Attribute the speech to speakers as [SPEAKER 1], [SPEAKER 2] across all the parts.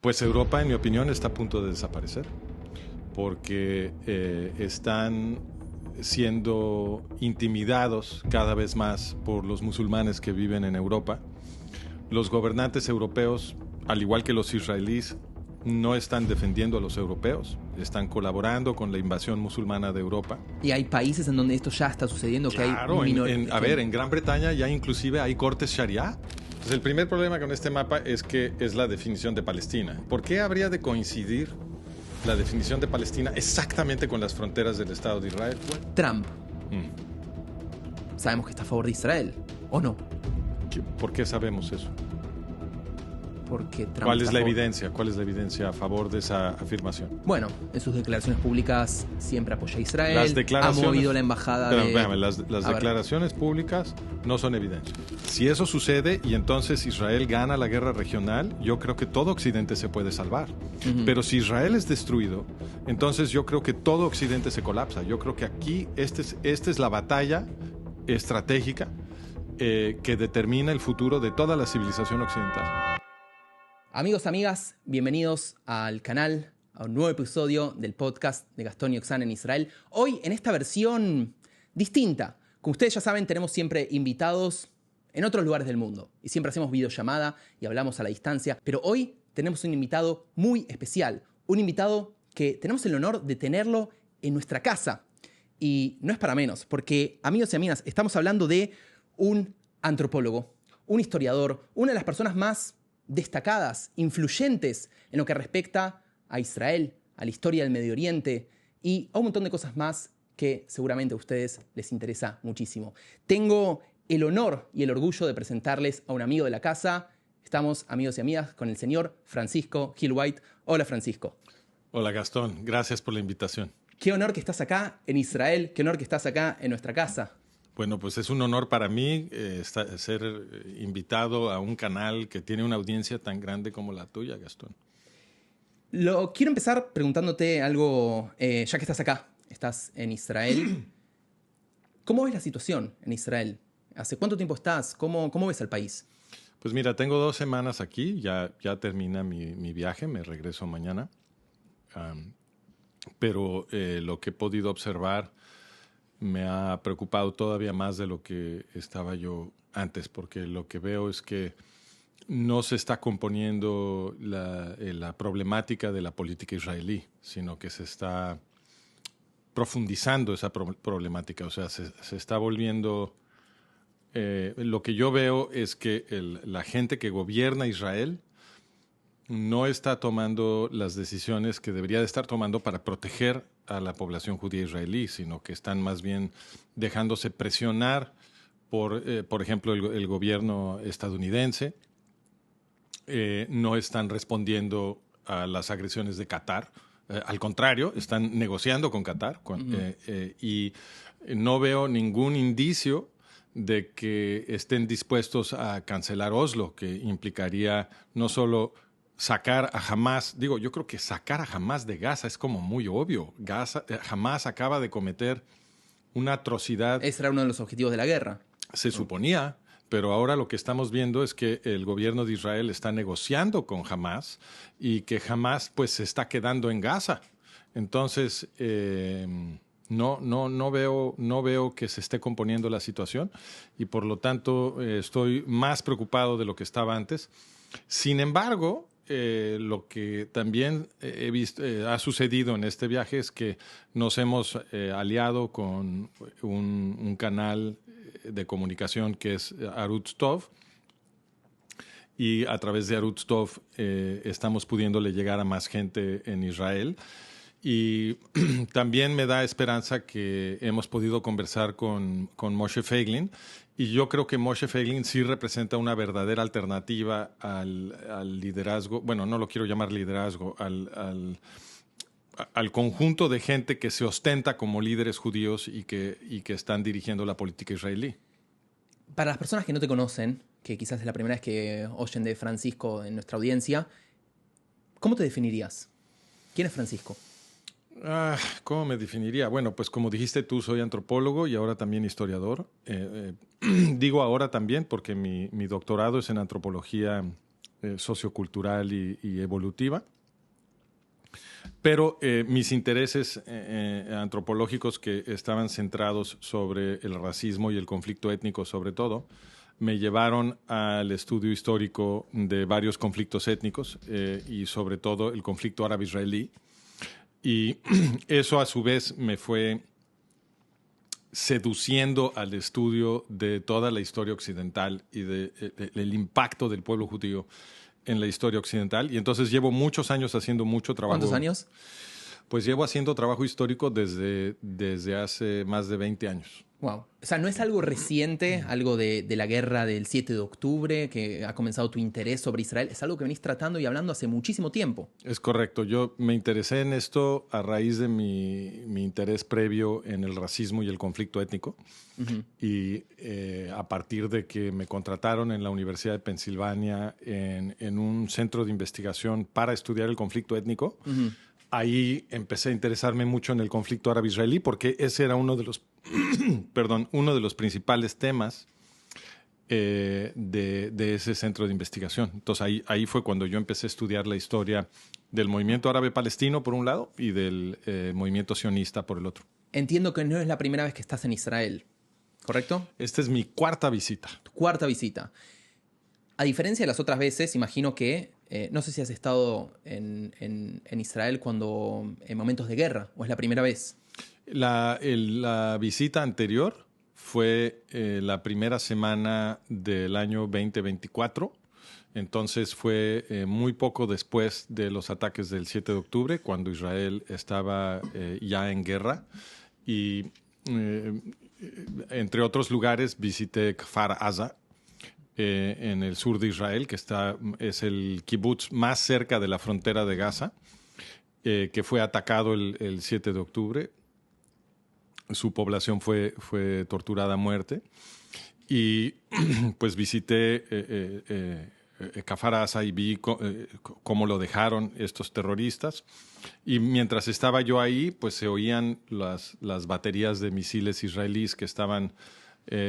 [SPEAKER 1] Pues Europa, en mi opinión, está a punto de desaparecer porque están siendo intimidados cada vez más por los musulmanes que viven en Europa. Los gobernantes europeos, al igual que los israelíes, no están defendiendo a los europeos, están colaborando con la invasión musulmana de Europa.
[SPEAKER 2] Y hay países en donde esto ya está sucediendo,
[SPEAKER 1] Claro,
[SPEAKER 2] que hay
[SPEAKER 1] en Gran Bretaña ya inclusive hay cortes sharia. Entonces, el primer problema con este mapa es que es la definición de Palestina. ¿Por qué habría de coincidir la definición de Palestina exactamente con las fronteras del Estado de Israel?
[SPEAKER 2] Trump. Sabemos que está a favor de Israel, ¿o no?
[SPEAKER 1] ¿Por qué sabemos eso?
[SPEAKER 2] Porque Trump
[SPEAKER 1] ¿Cuál es la evidencia? ¿Cuál es la evidencia a favor de esa afirmación?
[SPEAKER 2] Bueno, en sus declaraciones públicas siempre apoya a Israel.
[SPEAKER 1] Las declaraciones,
[SPEAKER 2] ha movido la embajada
[SPEAKER 1] las declaraciones públicas no son evidencia. Si eso sucede y entonces Israel gana la guerra regional, yo creo que todo Occidente se puede salvar. Pero si Israel es destruido, entonces yo creo que todo Occidente se colapsa. Yo creo que aquí esta es la batalla estratégica que determina el futuro de toda la civilización occidental.
[SPEAKER 2] Amigos, amigas, bienvenidos al canal, a un nuevo episodio del podcast de Gastón y Oxana en Israel. Hoy en esta versión distinta. Como ustedes ya saben, tenemos siempre invitados en otros lugares del mundo. Y siempre hacemos videollamada y hablamos a la distancia. Pero hoy tenemos un invitado muy especial. Un invitado que tenemos el honor de tenerlo en nuestra casa. Y no es para menos, porque, amigos y amigas, estamos hablando de un antropólogo, un historiador, una de las personas más destacadas, influyentes en lo que respecta a Israel, a la historia del Medio Oriente y a un montón de cosas más que seguramente a ustedes les interesa muchísimo. Tengo el honor y el orgullo de presentarles a un amigo de la casa. Estamos, amigos y amigas, con el señor Francisco Gil White. Hola, Francisco.
[SPEAKER 1] Hola, Gastón. Gracias por la invitación.
[SPEAKER 2] Qué honor que estás acá en Israel, qué honor que estás acá en nuestra casa.
[SPEAKER 1] Bueno, pues es un honor para mí ser invitado a un canal que tiene una audiencia tan grande como la tuya, Gastón.
[SPEAKER 2] Quiero empezar preguntándote algo, ya que estás acá, estás en Israel. ¿Cómo ves la situación en Israel? ¿Hace cuánto tiempo estás? ¿Cómo ves al país?
[SPEAKER 1] Pues mira, tengo 2 semanas aquí, ya termina mi viaje, me regreso mañana. Pero lo que he podido observar me ha preocupado todavía más de lo que estaba yo antes, porque lo que veo es que no se está componiendo la problemática de la política israelí, sino que se está profundizando esa problemática. O sea, se está volviendo... lo que yo veo es que la gente que gobierna Israel no está tomando las decisiones que debería de estar tomando para proteger a la población judía israelí, sino que están más bien dejándose presionar por ejemplo, el gobierno estadounidense. No están respondiendo a las agresiones de Qatar. Al contrario, están negociando con Qatar. Y no veo ningún indicio de que estén dispuestos a cancelar Oslo, que implicaría no solo sacar a Hamás, yo creo que sacar a Hamás de Gaza es como muy obvio. Hamás acaba de cometer una atrocidad.
[SPEAKER 2] Ese era uno de los objetivos de la guerra.
[SPEAKER 1] Se suponía, pero ahora lo que estamos viendo es que el gobierno de Israel está negociando con Hamás y que Hamás pues se está quedando en Gaza. Entonces, no veo que se esté componiendo la situación y por lo tanto estoy más preocupado de lo que estaba antes. Sin embargo, lo que también he visto ha sucedido en este viaje es que nos hemos aliado con un canal de comunicación que es Arutz Tov, y a través de Arutz Tov estamos pudiéndole llegar a más gente en Israel. Y también me da esperanza que hemos podido conversar con Moshe Feiglin, y yo creo que Moshe Feiglin sí representa una verdadera alternativa al liderazgo, bueno, no lo quiero llamar liderazgo, al conjunto de gente que se ostenta como líderes judíos y que están dirigiendo la política israelí.
[SPEAKER 2] Para las personas que no te conocen, que quizás es la primera vez que oyen de Francisco en nuestra audiencia, ¿cómo te definirías? ¿Quién es Francisco?
[SPEAKER 1] ¿Cómo me definiría? Bueno, pues como dijiste tú, soy antropólogo y ahora también historiador. Digo ahora también porque mi doctorado es en antropología sociocultural y evolutiva. Pero mis intereses antropológicos, que estaban centrados sobre el racismo y el conflicto étnico sobre todo, me llevaron al estudio histórico de varios conflictos étnicos y sobre todo el conflicto árabe-israelí. Y eso a su vez me fue seduciendo al estudio de toda la historia occidental y del impacto del pueblo judío en la historia occidental. Y entonces llevo muchos años haciendo mucho trabajo.
[SPEAKER 2] ¿Cuántos años?
[SPEAKER 1] Pues llevo haciendo trabajo histórico desde hace más de 20 años.
[SPEAKER 2] Wow. O sea, no es algo reciente, algo de la guerra del 7 de octubre, que ha comenzado tu interés sobre Israel. Es algo que venís tratando y hablando hace muchísimo tiempo.
[SPEAKER 1] Es correcto. Yo me interesé en esto a raíz de mi interés previo en el racismo y el conflicto étnico. Uh-huh. Y a partir de que me contrataron en la Universidad de Pensilvania en un centro de investigación para estudiar el conflicto étnico, uh-huh. Ahí empecé a interesarme mucho en el conflicto árabe-israelí porque ese era uno de los, uno de los principales temas de ese centro de investigación. Entonces ahí fue cuando yo empecé a estudiar la historia del movimiento árabe-palestino por un lado y del movimiento sionista por el otro.
[SPEAKER 2] Entiendo que no es la primera vez que estás en Israel, ¿correcto?
[SPEAKER 1] Esta es mi cuarta visita.
[SPEAKER 2] Tu cuarta visita. A diferencia de las otras veces, imagino que no sé si has estado en Israel en momentos de guerra, o es la primera vez.
[SPEAKER 1] La visita anterior fue la primera semana del año 2024. Entonces fue muy poco después de los ataques del 7 de octubre, cuando Israel estaba ya en guerra. Y entre otros lugares visité Kfar Aza, en el sur de Israel, que es el kibutz más cerca de la frontera de Gaza, que fue atacado el 7 de octubre. Su población fue torturada a muerte. Y pues visité Kfar Aza y vi cómo lo dejaron estos terroristas. Y mientras estaba yo ahí, pues se oían las baterías de misiles israelíes que estaban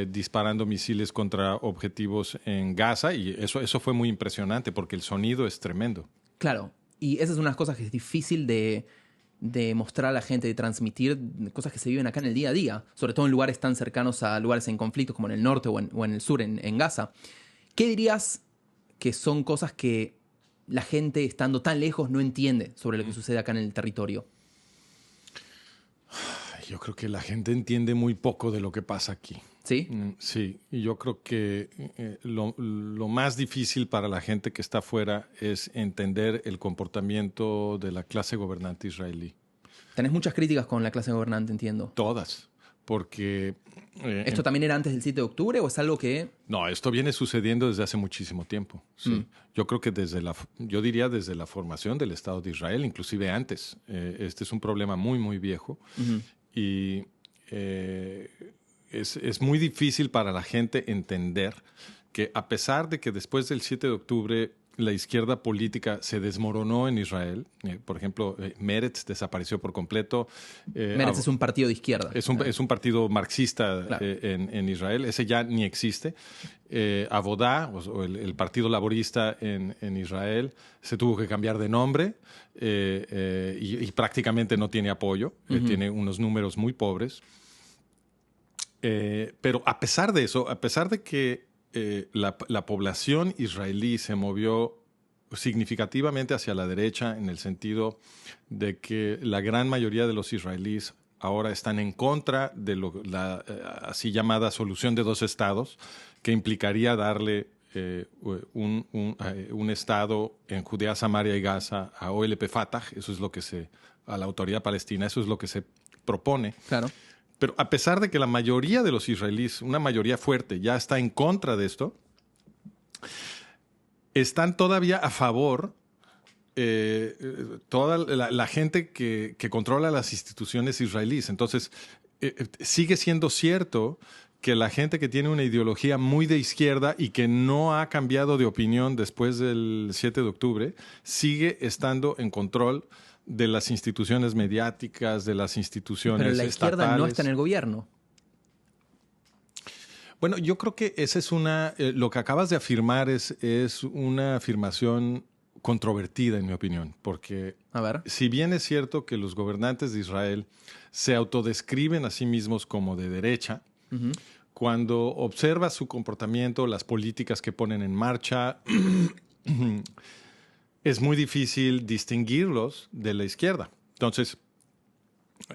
[SPEAKER 1] disparando misiles contra objetivos en Gaza, y eso fue muy impresionante porque el sonido es tremendo.
[SPEAKER 2] Claro, y esa es una de las cosas que es difícil de mostrar a la gente, de transmitir, cosas que se viven acá en el día a día, sobre todo en lugares tan cercanos a lugares en conflictos como en el norte o en el sur, en Gaza. ¿Qué dirías que son cosas que la gente, estando tan lejos, no entiende sobre lo que sucede acá en el territorio?
[SPEAKER 1] Yo creo que la gente entiende muy poco de lo que pasa aquí.
[SPEAKER 2] ¿Sí?
[SPEAKER 1] Sí, y yo creo que lo más difícil para la gente que está afuera es entender el comportamiento de la clase gobernante israelí.
[SPEAKER 2] Tenés muchas críticas con la clase gobernante, entiendo.
[SPEAKER 1] Todas, porque...
[SPEAKER 2] ¿Esto también era antes del 7 de octubre o es algo que...?
[SPEAKER 1] No, esto viene sucediendo desde hace muchísimo tiempo. Sí. Yo creo que yo diría desde la formación del Estado de Israel, inclusive antes. Este es un problema muy, muy viejo. Uh-huh. Y es muy difícil para la gente entender que a pesar de que después del 7 de octubre la izquierda política se desmoronó en Israel, por ejemplo, Meretz desapareció por completo.
[SPEAKER 2] Meretz es un partido de izquierda.
[SPEAKER 1] Es un partido marxista,
[SPEAKER 2] claro.
[SPEAKER 1] en Israel, ese ya ni existe. Avodah, o el Partido Laborista en Israel, se tuvo que cambiar de nombre y prácticamente no tiene apoyo, uh-huh. Tiene unos números muy pobres. Pero a pesar de eso, a pesar de que la población israelí se movió significativamente hacia la derecha, en el sentido de que la gran mayoría de los israelíes ahora están en contra de la así llamada solución de dos estados, que implicaría darle un estado en Judea, Samaria y Gaza a OLP Fatah, eso es lo que a la autoridad palestina, eso es lo que se propone.
[SPEAKER 2] Claro.
[SPEAKER 1] Pero a pesar de que la mayoría de los israelíes, una mayoría fuerte, ya está en contra de esto, están todavía a favor toda la gente que controla las instituciones israelíes. Entonces, sigue siendo cierto que la gente que tiene una ideología muy de izquierda y que no ha cambiado de opinión después del 7 de octubre, sigue estando en control de las instituciones mediáticas, de las instituciones estatales.
[SPEAKER 2] Pero la izquierda no está en el gobierno.
[SPEAKER 1] Bueno, yo creo que esa es lo que acabas de afirmar es una afirmación controvertida, en mi opinión, porque
[SPEAKER 2] A ver.
[SPEAKER 1] si bien es cierto que los gobernantes de Israel se autodescriben a sí mismos como de derecha, cuando observas su comportamiento, las políticas que ponen en marcha, es muy difícil distinguirlos de la izquierda. Entonces,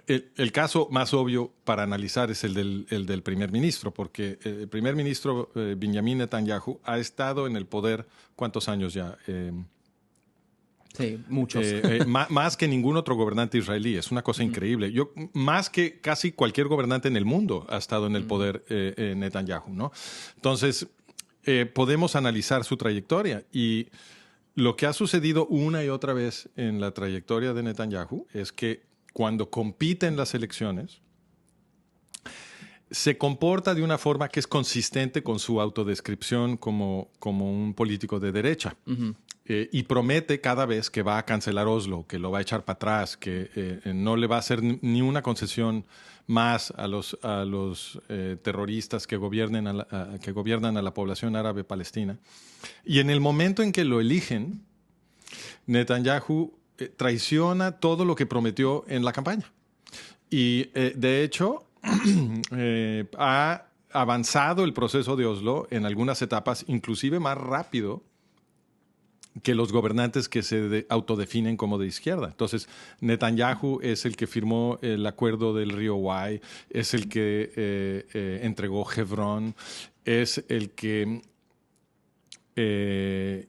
[SPEAKER 1] el caso más obvio para analizar es el del primer ministro, porque el primer ministro Benjamin Netanyahu ha estado en el poder, ¿cuántos años ya?
[SPEAKER 2] Sí, muchos.
[SPEAKER 1] Más que ningún otro gobernante israelí. Es una cosa increíble. Más que casi cualquier gobernante en el mundo ha estado en el poder Netanyahu, ¿no? Entonces, podemos analizar su trayectoria y lo que ha sucedido una y otra vez en la trayectoria de Netanyahu es que cuando compite en las elecciones, se comporta de una forma que es consistente con su autodescripción como un político de derecha. Y promete cada vez que va a cancelar Oslo, que lo va a echar para atrás, que no le va a hacer ni una concesión más a los terroristas que gobiernan a la población árabe palestina. Y en el momento en que lo eligen, Netanyahu traiciona todo lo que prometió en la campaña. Y de hecho, ha avanzado el proceso de Oslo en algunas etapas, inclusive más rápido que los gobernantes que se autodefinen como de izquierda. Entonces, Netanyahu es el que firmó el acuerdo del río Wai, es el que entregó Hebrón, es el que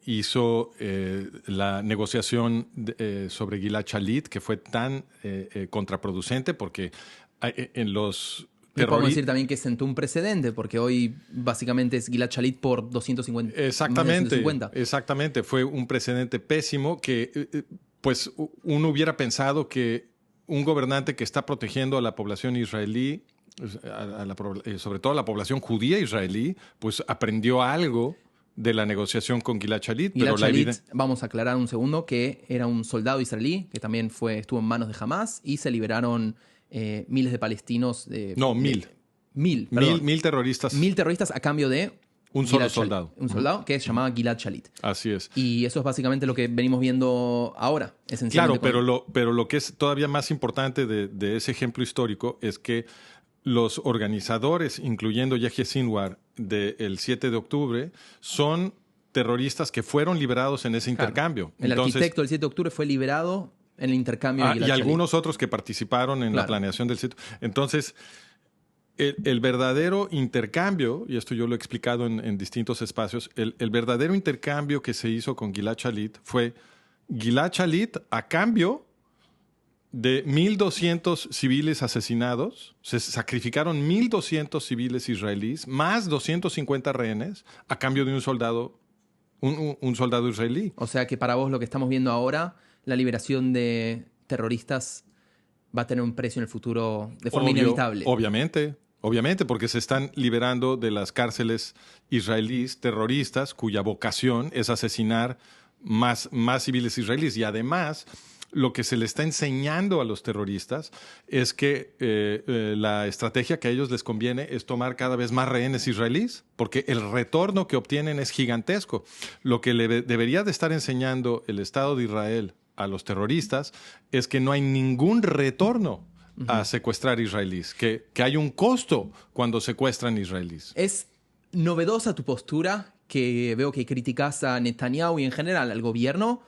[SPEAKER 1] hizo la negociación sobre Gilad Shalit, que fue tan contraproducente porque en los
[SPEAKER 2] podemos decir también que sentó un precedente, porque hoy básicamente es Gilad Shalit por 250.
[SPEAKER 1] Exactamente. Fue un precedente pésimo que pues uno hubiera pensado que un gobernante que está protegiendo a la población israelí, sobre todo a la población judía israelí, pues aprendió algo de la negociación con Gilad Shalit.
[SPEAKER 2] Gilad Shalit, vamos a aclarar un segundo, que era un soldado israelí que también estuvo en manos de Hamas y se liberaron miles de palestinos.
[SPEAKER 1] Mil terroristas.
[SPEAKER 2] 1000 terroristas a cambio de
[SPEAKER 1] un solo soldado.
[SPEAKER 2] Un soldado que se llamaba Gilad Shalit.
[SPEAKER 1] Así es.
[SPEAKER 2] Y eso es básicamente lo que venimos viendo ahora, esencialmente.
[SPEAKER 1] Claro, pero lo que es todavía más importante de ese ejemplo histórico es que los organizadores, incluyendo Yahya Sinwar, del 7 de octubre, son terroristas que fueron liberados en ese intercambio.
[SPEAKER 2] El arquitecto del 7 de octubre fue liberado en el intercambio de Gilad
[SPEAKER 1] y
[SPEAKER 2] Shalit.
[SPEAKER 1] algunos otros que participaron en la planeación del 7. Entonces, el verdadero intercambio, y esto yo lo he explicado en distintos espacios, el verdadero intercambio que se hizo con Gilad Shalit fue Gilad Shalit a cambio de 1.200 civiles asesinados. Se sacrificaron 1.200 civiles israelíes, más 250 rehenes, a cambio de un soldado israelí.
[SPEAKER 2] O sea que para vos lo que estamos viendo ahora, la liberación de terroristas va a tener un precio en el futuro de forma inevitable.
[SPEAKER 1] Obviamente, porque se están liberando de las cárceles israelíes terroristas cuya vocación es asesinar más civiles israelíes. Y además, lo que se le está enseñando a los terroristas es que la estrategia que a ellos les conviene es tomar cada vez más rehenes israelíes, porque el retorno que obtienen es gigantesco. Lo que le debería de estar enseñando el Estado de Israel a los terroristas es que no hay ningún retorno a secuestrar israelíes, que hay un costo cuando secuestran israelíes.
[SPEAKER 2] Es novedosa tu postura, que veo que criticas a Netanyahu y en general al gobierno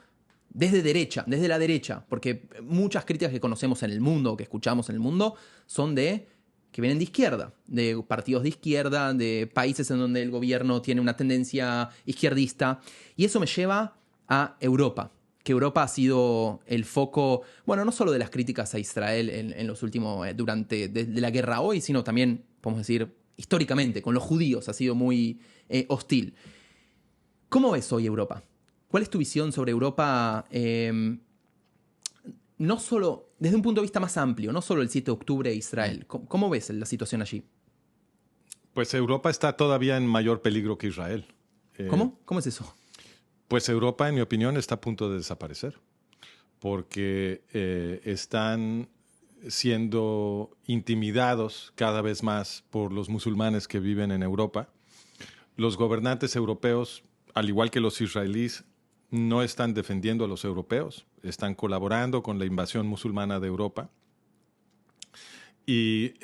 [SPEAKER 2] desde la derecha, porque muchas críticas que conocemos en el mundo, que escuchamos en el mundo, son que vienen de izquierda, de partidos de izquierda, de países en donde el gobierno tiene una tendencia izquierdista, y eso me lleva a Europa. Que Europa ha sido el foco, bueno, no solo de las críticas a Israel en los últimos, desde la guerra hoy, sino también, podemos decir, históricamente, con los judíos ha sido muy hostil. ¿Cómo ves hoy Europa? ¿Cuál es tu visión sobre Europa? No solo, desde un punto de vista más amplio, no solo el 7 de octubre de Israel. ¿Cómo ves la situación allí?
[SPEAKER 1] Pues Europa está todavía en mayor peligro que Israel.
[SPEAKER 2] ¿Cómo? ¿Cómo es eso?
[SPEAKER 1] Pues Europa, en mi opinión, está a punto de desaparecer, porque están siendo intimidados cada vez más por los musulmanes que viven en Europa. Los gobernantes europeos, al igual que los israelíes, no están defendiendo a los europeos, están colaborando con la invasión musulmana de Europa. Y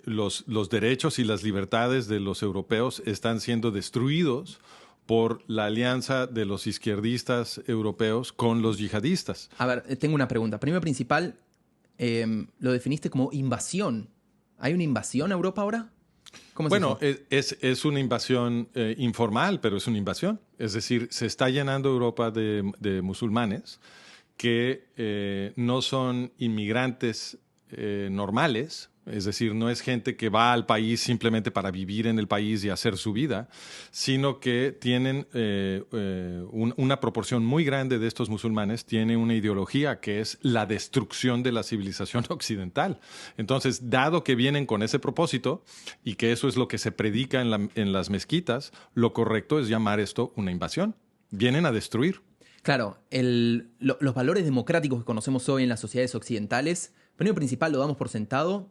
[SPEAKER 1] los derechos y las libertades de los europeos están siendo destruidos por la alianza de los izquierdistas europeos con los yihadistas.
[SPEAKER 2] A ver, tengo una pregunta. Primero principal, lo definiste como invasión. ¿Hay una invasión a Europa ahora? ¿Cómo es eso?
[SPEAKER 1] Es una invasión informal, pero es una invasión. Es decir, se está llenando Europa de musulmanes que no son inmigrantes normales. Es decir, no es gente que va al país simplemente para vivir en el país y hacer su vida, sino que tienen una proporción muy grande de estos musulmanes tiene una ideología que es la destrucción de la civilización occidental. Entonces, dado que vienen con ese propósito y que eso es lo que se predica en las mezquitas, lo correcto es llamar esto una invasión. Vienen a destruir.
[SPEAKER 2] Claro, los valores democráticos que conocemos hoy en las sociedades occidentales, primero principal lo damos por sentado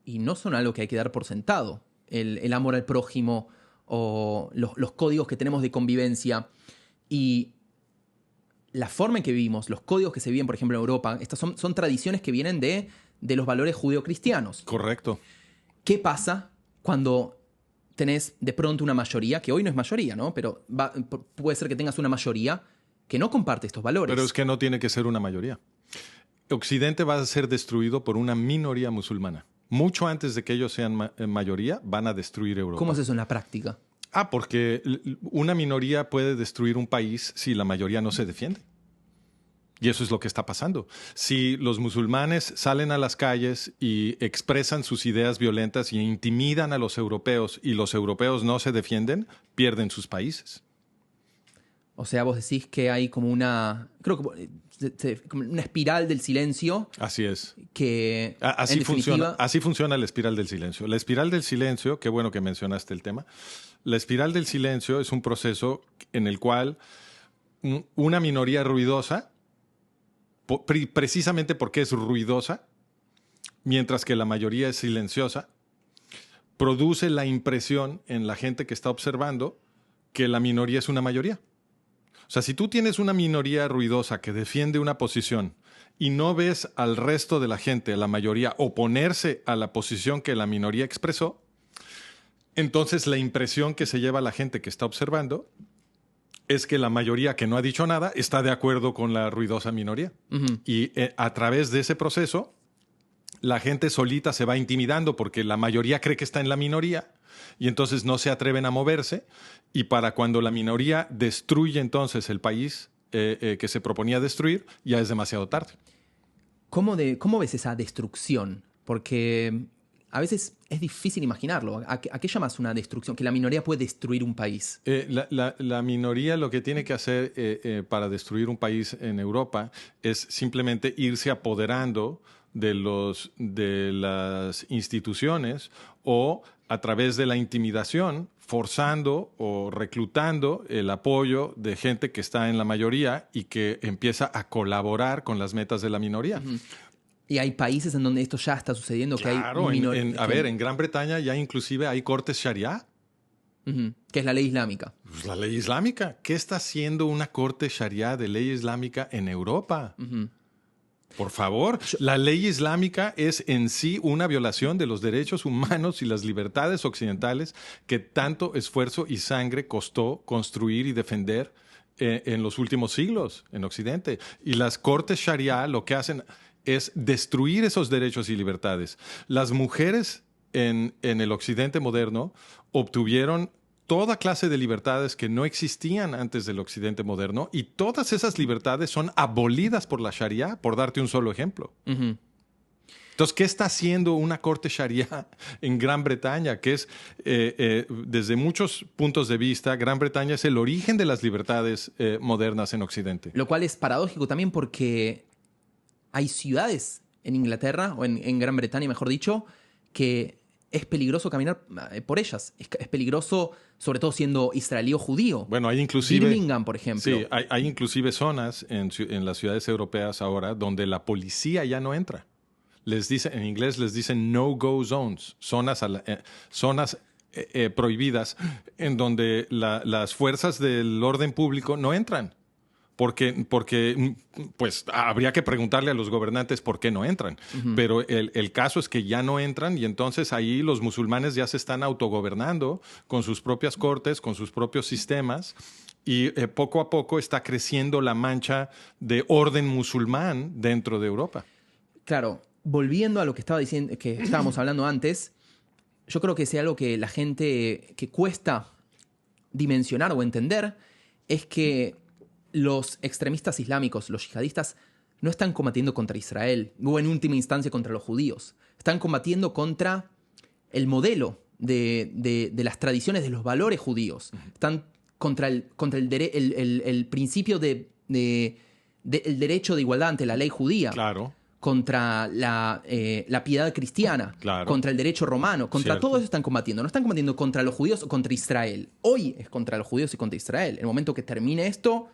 [SPEAKER 2] y no son algo que hay que dar por sentado. El amor al prójimo o los códigos que tenemos de convivencia y la forma en que vivimos, los códigos que se viven, por ejemplo, en Europa, estas son tradiciones que vienen de los valores judeocristianos.
[SPEAKER 1] Correcto.
[SPEAKER 2] ¿Qué pasa cuando tenés de pronto una mayoría, que hoy no es mayoría, ¿no? Pero puede ser que tengas una mayoría que no comparte estos valores?
[SPEAKER 1] Pero es que no tiene que ser una mayoría. Occidente va a ser destruido por una minoría musulmana. Mucho antes de que ellos sean mayoría, van a destruir Europa.
[SPEAKER 2] ¿Cómo es eso en la práctica?
[SPEAKER 1] Porque una minoría puede destruir un país si la mayoría no se defiende. Y eso es lo que está pasando. Si los musulmanes salen a las calles y expresan sus ideas violentas y intimidan a los europeos y los europeos no se defienden, pierden sus países.
[SPEAKER 2] O sea, vos decís que hay como una... Creo que como una espiral del silencio.
[SPEAKER 1] Así es.
[SPEAKER 2] Que
[SPEAKER 1] así funciona la espiral del silencio. La espiral del silencio, qué bueno que mencionaste el tema. La espiral del silencio es un proceso en el cual una minoría ruidosa, precisamente porque es ruidosa, mientras que la mayoría es silenciosa, produce la impresión en la gente que está observando que la minoría es una mayoría. O sea, si tú tienes una minoría ruidosa que defiende una posición y no ves al resto de la gente, a la mayoría, oponerse a la posición que la minoría expresó, entonces la impresión que se lleva la gente que está observando es que la mayoría que no ha dicho nada está de acuerdo con la ruidosa minoría. Uh-huh. Y a través de ese proceso, la gente solita se va intimidando porque la mayoría cree que está en la minoría y entonces no se atreven a moverse. Y para cuando la minoría destruye entonces el país que se proponía destruir, ya es demasiado tarde.
[SPEAKER 2] ¿Cómo ves esa destrucción? Porque a veces es difícil imaginarlo. ¿A qué llamas una destrucción? Que la minoría puede destruir un país.
[SPEAKER 1] La minoría lo que tiene que hacer para destruir un país en Europa es simplemente irse apoderando de las instituciones o a través de la intimidación, forzando o reclutando el apoyo de gente que está en la mayoría y que empieza a colaborar con las metas de la minoría.
[SPEAKER 2] Uh-huh. Y hay países en donde esto ya está sucediendo.
[SPEAKER 1] Claro,
[SPEAKER 2] que hay
[SPEAKER 1] en Gran Bretaña ya inclusive hay cortes sharia.
[SPEAKER 2] Uh-huh. ¿Qué es la ley islámica?
[SPEAKER 1] Pues la ley islámica. ¿Qué está haciendo una corte sharia de ley islámica en Europa? Uh-huh. Por favor, la ley islámica es en sí una violación de los derechos humanos y las libertades occidentales que tanto esfuerzo y sangre costó construir y defender en los últimos siglos en Occidente. Y las cortes sharia lo que hacen es destruir esos derechos y libertades. Las mujeres en el Occidente moderno obtuvieron toda clase de libertades que no existían antes del Occidente moderno y todas esas libertades son abolidas por la Sharia, por darte un solo ejemplo. Uh-huh. Entonces, ¿qué está haciendo una corte Sharia en Gran Bretaña? Que es, desde muchos puntos de vista, Gran Bretaña es el origen de las libertades modernas en Occidente.
[SPEAKER 2] Lo cual es paradójico también porque hay ciudades en Inglaterra, o en Gran Bretaña, mejor dicho, que es peligroso caminar por ellas. Es peligroso, sobre todo siendo israelí o judío.
[SPEAKER 1] Bueno, hay inclusive...
[SPEAKER 2] Birmingham, por ejemplo.
[SPEAKER 1] Sí, hay inclusive zonas en las ciudades europeas ahora donde la policía ya no entra. en inglés les dicen no-go zones, zonas prohibidas en donde las fuerzas del orden público no entran. Porque pues habría que preguntarle a los gobernantes por qué no entran. Uh-huh. Pero el caso es que ya no entran y entonces ahí los musulmanes ya se están autogobernando con sus propias cortes, con sus propios sistemas y poco a poco está creciendo la mancha de orden musulmán dentro de Europa.
[SPEAKER 2] Claro, volviendo a lo que estábamos hablando antes, yo creo que es algo que la gente que cuesta dimensionar o entender es que los extremistas islámicos, los yihadistas, no están combatiendo contra Israel o en última instancia contra los judíos. Están combatiendo contra el modelo de las tradiciones, de los valores judíos. Están contra el principio del derecho de igualdad ante la ley judía.
[SPEAKER 1] Claro.
[SPEAKER 2] Contra la piedad cristiana,
[SPEAKER 1] claro.
[SPEAKER 2] Contra el derecho romano, contra
[SPEAKER 1] Cierto.
[SPEAKER 2] todo eso están combatiendo. No están combatiendo contra los judíos o contra Israel. Hoy es contra los judíos y contra Israel. En el momento que termine esto,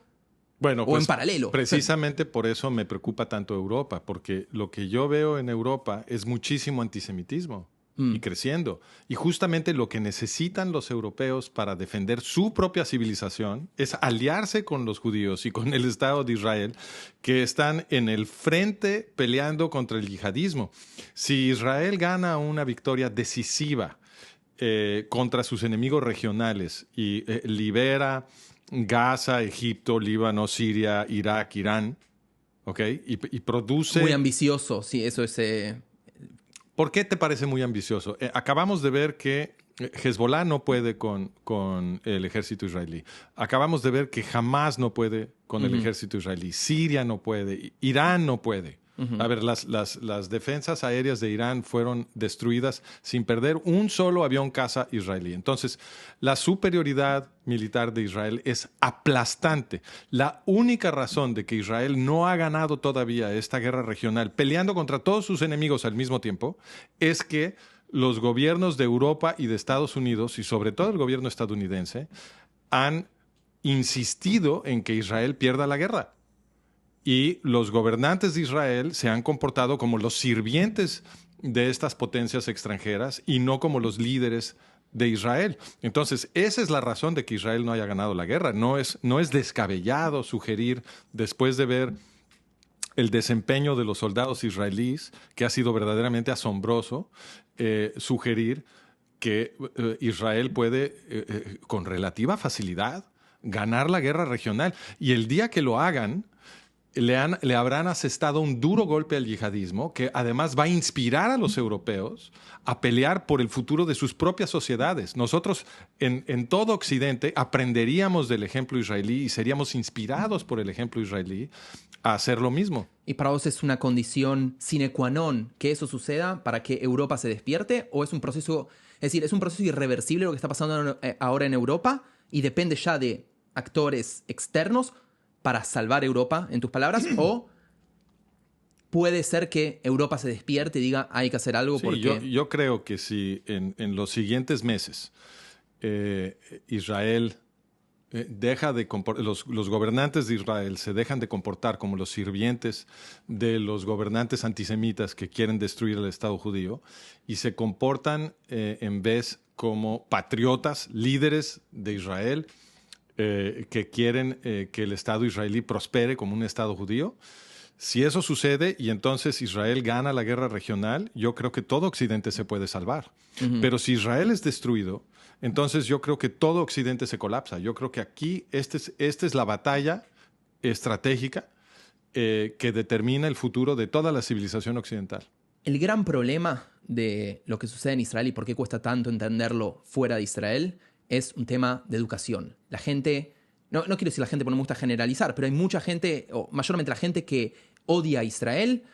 [SPEAKER 1] bueno,
[SPEAKER 2] o en paralelo.
[SPEAKER 1] Precisamente por eso me preocupa tanto Europa, porque lo que yo veo en Europa es muchísimo antisemitismo y creciendo. Y justamente lo que necesitan los europeos para defender su propia civilización es aliarse con los judíos y con el Estado de Israel, que están en el frente peleando contra el yihadismo. Si Israel gana una victoria decisiva contra sus enemigos regionales y libera Gaza, Egipto, Líbano, Siria, Irak, Irán, ¿ok? Y produce...
[SPEAKER 2] Muy ambicioso, sí, eso es...
[SPEAKER 1] ¿Por qué te parece muy ambicioso? Acabamos de ver que Hezbollah no puede con el ejército israelí. Acabamos de ver que Hamas no puede con el ejército israelí. Siria no puede. Irán no puede. A ver, las defensas aéreas de Irán fueron destruidas sin perder un solo avión caza israelí. Entonces, la superioridad militar de Israel es aplastante. La única razón de que Israel no ha ganado todavía esta guerra regional, peleando contra todos sus enemigos al mismo tiempo, es que los gobiernos de Europa y de Estados Unidos, y sobre todo el gobierno estadounidense, han insistido en que Israel pierda la guerra. Y los gobernantes de Israel se han comportado como los sirvientes de estas potencias extranjeras y no como los líderes de Israel. Entonces, esa es la razón de que Israel no haya ganado la guerra. No es descabellado sugerir, después de ver el desempeño de los soldados israelíes, que ha sido verdaderamente asombroso, sugerir que Israel puede, con relativa facilidad, ganar la guerra regional. Y el día que lo hagan, le habrán asestado un duro golpe al yihadismo que además va a inspirar a los europeos a pelear por el futuro de sus propias sociedades. Nosotros en todo Occidente aprenderíamos del ejemplo israelí y seríamos inspirados por el ejemplo israelí a hacer lo mismo.
[SPEAKER 2] ¿Y para vos es una condición sine qua non que eso suceda para que Europa se despierte? ¿O es un proceso, es decir, es un proceso irreversible lo que está pasando ahora en Europa y depende ya de actores externos para salvar Europa, en tus palabras, o puede ser que Europa se despierte y diga hay que hacer algo?
[SPEAKER 1] Sí,
[SPEAKER 2] porque...
[SPEAKER 1] yo creo que si en los siguientes meses Israel deja de los gobernantes de Israel se dejan de comportar como los sirvientes de los gobernantes antisemitas que quieren destruir el Estado judío y se comportan en vez como patriotas, líderes de Israel, que quieren que el Estado israelí prospere como un Estado judío. Si eso sucede y entonces Israel gana la guerra regional, yo creo que todo Occidente se puede salvar. Pero si Israel es destruido, entonces yo creo que todo Occidente se colapsa. Yo creo que aquí esta es la batalla estratégica que determina el futuro de toda la civilización occidental.
[SPEAKER 2] El gran problema de lo que sucede en Israel y por qué cuesta tanto entenderlo fuera de Israel es un tema de educación. La gente, no quiero decir la gente porque no me gusta generalizar, pero hay mucha gente, o mayormente la gente que odia a Israel,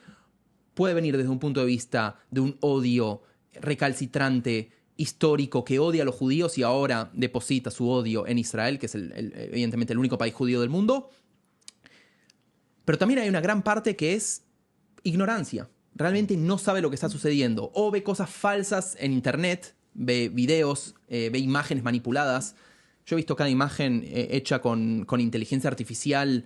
[SPEAKER 2] puede venir desde un punto de vista de un odio recalcitrante, histórico, que odia a los judíos y ahora deposita su odio en Israel, que es evidentemente el único país judío del mundo. Pero también hay una gran parte que es ignorancia. Realmente no sabe lo que está sucediendo o ve cosas falsas en internet, ve videos, ve imágenes manipuladas. Yo he visto cada imagen hecha con inteligencia artificial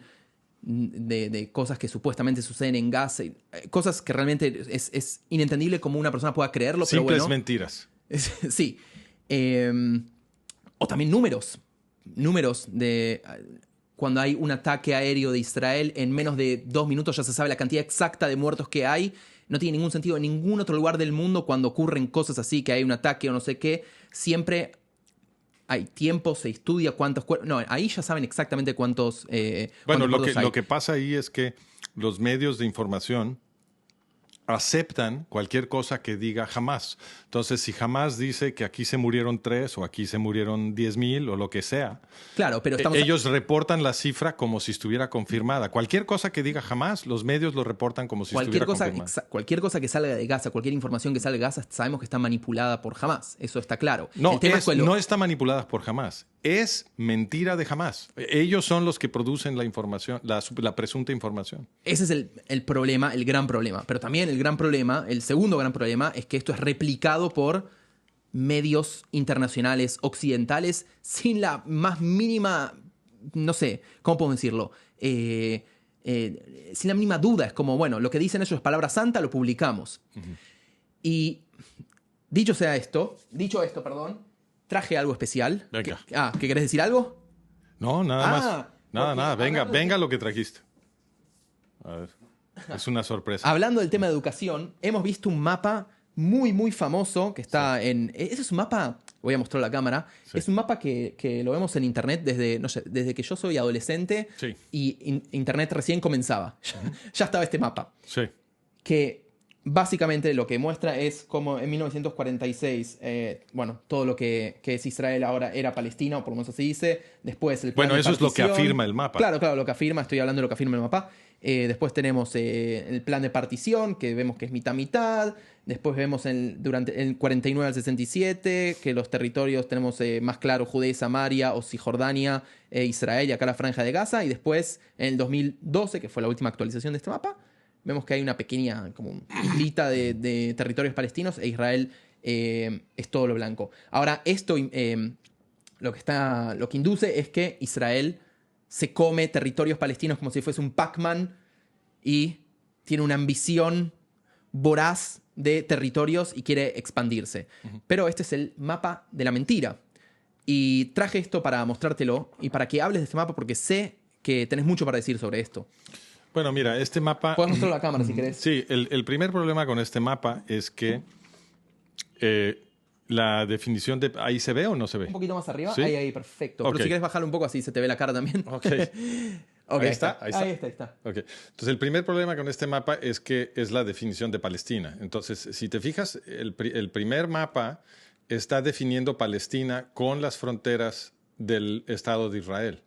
[SPEAKER 2] de cosas que supuestamente suceden en Gaza, cosas que realmente es inentendible cómo una persona pueda creerlo.
[SPEAKER 1] Simples
[SPEAKER 2] pero bueno,
[SPEAKER 1] mentiras.
[SPEAKER 2] Sí. O también números de cuando hay un ataque aéreo de Israel, en menos de 2 minutos ya se sabe la cantidad exacta de muertos que hay. No tiene ningún sentido en ningún otro lugar del mundo cuando ocurren cosas así, que hay un ataque o no sé qué. Siempre hay tiempo, se estudia cuántos cuerpos. No, ahí ya saben exactamente cuántos.
[SPEAKER 1] Bueno,
[SPEAKER 2] cuántos hay.
[SPEAKER 1] lo que pasa ahí es que los medios de información aceptan cualquier cosa que diga Hamás. Entonces, si Hamás dice que aquí se murieron 3 o aquí se murieron 10,000 o lo que sea,
[SPEAKER 2] Claro, pero
[SPEAKER 1] ellos reportan la cifra como si estuviera confirmada. Cualquier cosa que diga Hamás, los medios lo reportan como si estuviera confirmada.
[SPEAKER 2] Cualquier cosa que salga de Gaza, cualquier información que salga de Gaza, sabemos que está manipulada por Hamás. Eso está claro.
[SPEAKER 1] No, no está manipulada por Hamás. Es mentira de Hamás. Ellos son los que producen la información, la presunta información.
[SPEAKER 2] Ese es el problema, el gran problema. Pero también el gran problema, el segundo gran problema, es que esto es replicado por medios internacionales occidentales sin la más mínima, no sé, ¿cómo podemos decirlo? Sin la mínima duda. Es como, bueno, lo que dicen ellos es palabra santa, lo publicamos. Y dicho esto, traje algo especial.
[SPEAKER 1] Venga.
[SPEAKER 2] ¿Que querés decir algo?
[SPEAKER 1] No, nada más. Nada. Venga lo que trajiste. A ver. Es una sorpresa.
[SPEAKER 2] Hablando del tema de educación, hemos visto un mapa muy, muy famoso que está en... Ese es un mapa, voy a mostrar la cámara, es un mapa que lo vemos en internet desde que yo soy adolescente y internet recién comenzaba. Ya estaba este mapa.
[SPEAKER 1] Sí.
[SPEAKER 2] Que básicamente lo que muestra es como en 1946, todo lo que es Israel ahora era Palestina, o por lo menos así dice. Después el plan de
[SPEAKER 1] eso es lo que afirma el mapa.
[SPEAKER 2] Claro, lo que afirma, estoy hablando de lo que afirma el mapa. Después tenemos el plan de partición, que vemos que es mitad-mitad. Después vemos durante el 49 al 67, que los territorios tenemos más claro Judea y Samaria, o Cisjordania, Israel y acá la Franja de Gaza. Y después, en el 2012, que fue la última actualización de este mapa, vemos que hay una pequeña como islita de territorios palestinos e Israel es todo lo blanco. Ahora, esto lo que induce es que Israel se come territorios palestinos como si fuese un Pac-Man y tiene una ambición voraz de territorios y quiere expandirse. Pero este es el mapa de la mentira. Y traje esto para mostrártelo y para que hables de este mapa porque sé que tenés mucho para decir sobre esto.
[SPEAKER 1] Bueno, mira, este mapa...
[SPEAKER 2] Puedes mostrarlo a la cámara si querés.
[SPEAKER 1] Sí, el primer problema con este mapa es que la definición de... ¿Ahí se ve o no se ve?
[SPEAKER 2] Un poquito más arriba.
[SPEAKER 1] ¿Sí?
[SPEAKER 2] Ahí, perfecto.
[SPEAKER 1] Okay.
[SPEAKER 2] Pero si quieres bajarlo un poco así se te ve la cara también.
[SPEAKER 1] Ok.
[SPEAKER 2] Okay,
[SPEAKER 1] Ahí está.
[SPEAKER 2] Ahí está.
[SPEAKER 1] Okay. Entonces, el primer problema con este mapa es que es la definición de Palestina. Entonces, si te fijas, el primer mapa está definiendo Palestina con las fronteras del Estado de Israel.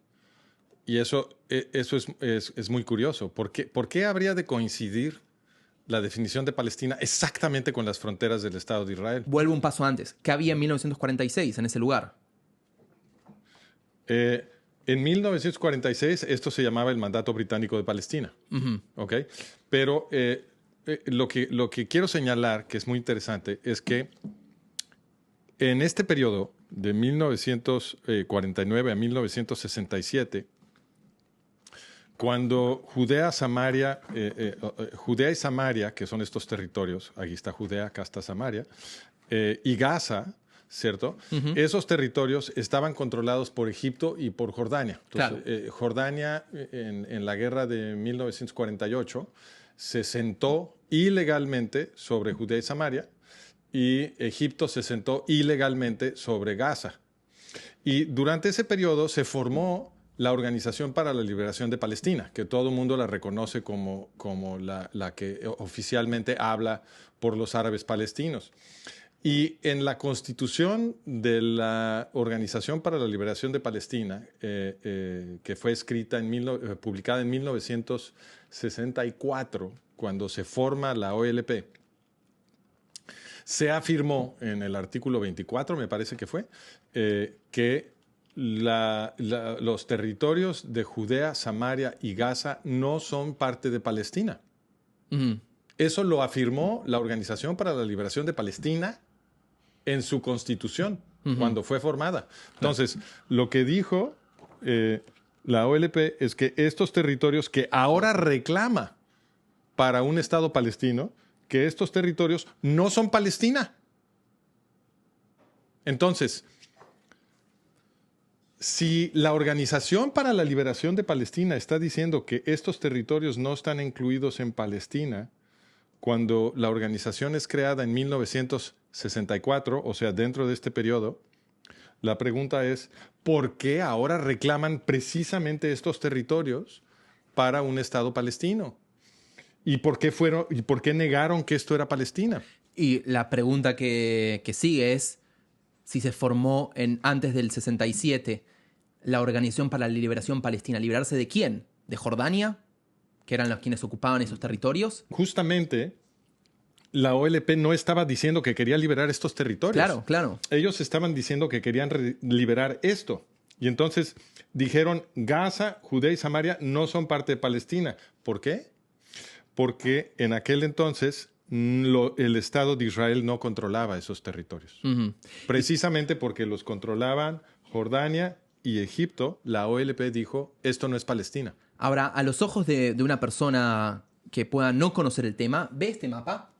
[SPEAKER 1] Y eso es muy curioso. ¿Por qué habría de coincidir la definición de Palestina exactamente con las fronteras del Estado de Israel?
[SPEAKER 2] Vuelvo un paso antes. ¿Qué había en 1946 en ese lugar?
[SPEAKER 1] En 1946 esto se llamaba el Mandato Británico de Palestina. ¿Okay? Pero lo que quiero señalar, que es muy interesante, es que en este periodo de 1949 a 1967, cuando Judea y Samaria, que son estos territorios, aquí está Judea, acá está Samaria, y Gaza, ¿cierto? Esos territorios estaban controlados por Egipto y por Jordania. Entonces,
[SPEAKER 2] claro.
[SPEAKER 1] Jordania, en la guerra de 1948, se sentó ilegalmente sobre Judea y Samaria, y Egipto se sentó ilegalmente sobre Gaza. Y durante ese periodo se formó la Organización para la Liberación de Palestina, que todo el mundo la reconoce como la que oficialmente habla por los árabes palestinos. Y en la constitución de la Organización para la Liberación de Palestina, que fue escrita publicada en 1964, cuando se forma la OLP, se afirmó en el artículo 24, me parece que fue, que los territorios de Judea, Samaria y Gaza no son parte de Palestina. Eso lo afirmó la Organización para la Liberación de Palestina en su constitución, cuando fue formada. Entonces, lo que dijo la OLP es que estos territorios que ahora reclama para un Estado palestino, que estos territorios no son Palestina. Entonces, si la Organización para la Liberación de Palestina está diciendo que estos territorios no están incluidos en Palestina, cuando la organización es creada en 1964, o sea, dentro de este periodo, la pregunta es, ¿por qué ahora reclaman precisamente estos territorios para un Estado palestino? ¿Y por qué negaron que esto era Palestina?
[SPEAKER 2] Y la pregunta que sigue es si se formó antes del 67 la Organización para la Liberación Palestina. ¿Liberarse de quién? ¿De Jordania? ¿Que eran los quienes ocupaban esos territorios?
[SPEAKER 1] Justamente, la OLP no estaba diciendo que quería liberar estos territorios.
[SPEAKER 2] Claro, claro.
[SPEAKER 1] Ellos estaban diciendo que querían liberar esto. Y entonces dijeron, Gaza, Judea y Samaria no son parte de Palestina. ¿Por qué? Porque en aquel entonces el Estado de Israel no controlaba esos territorios.
[SPEAKER 2] Uh-huh.
[SPEAKER 1] Precisamente porque los controlaban Jordania y Egipto, la OLP dijo, esto no es Palestina.
[SPEAKER 2] Ahora, a los ojos de una persona que pueda no conocer el tema, ve este mapa,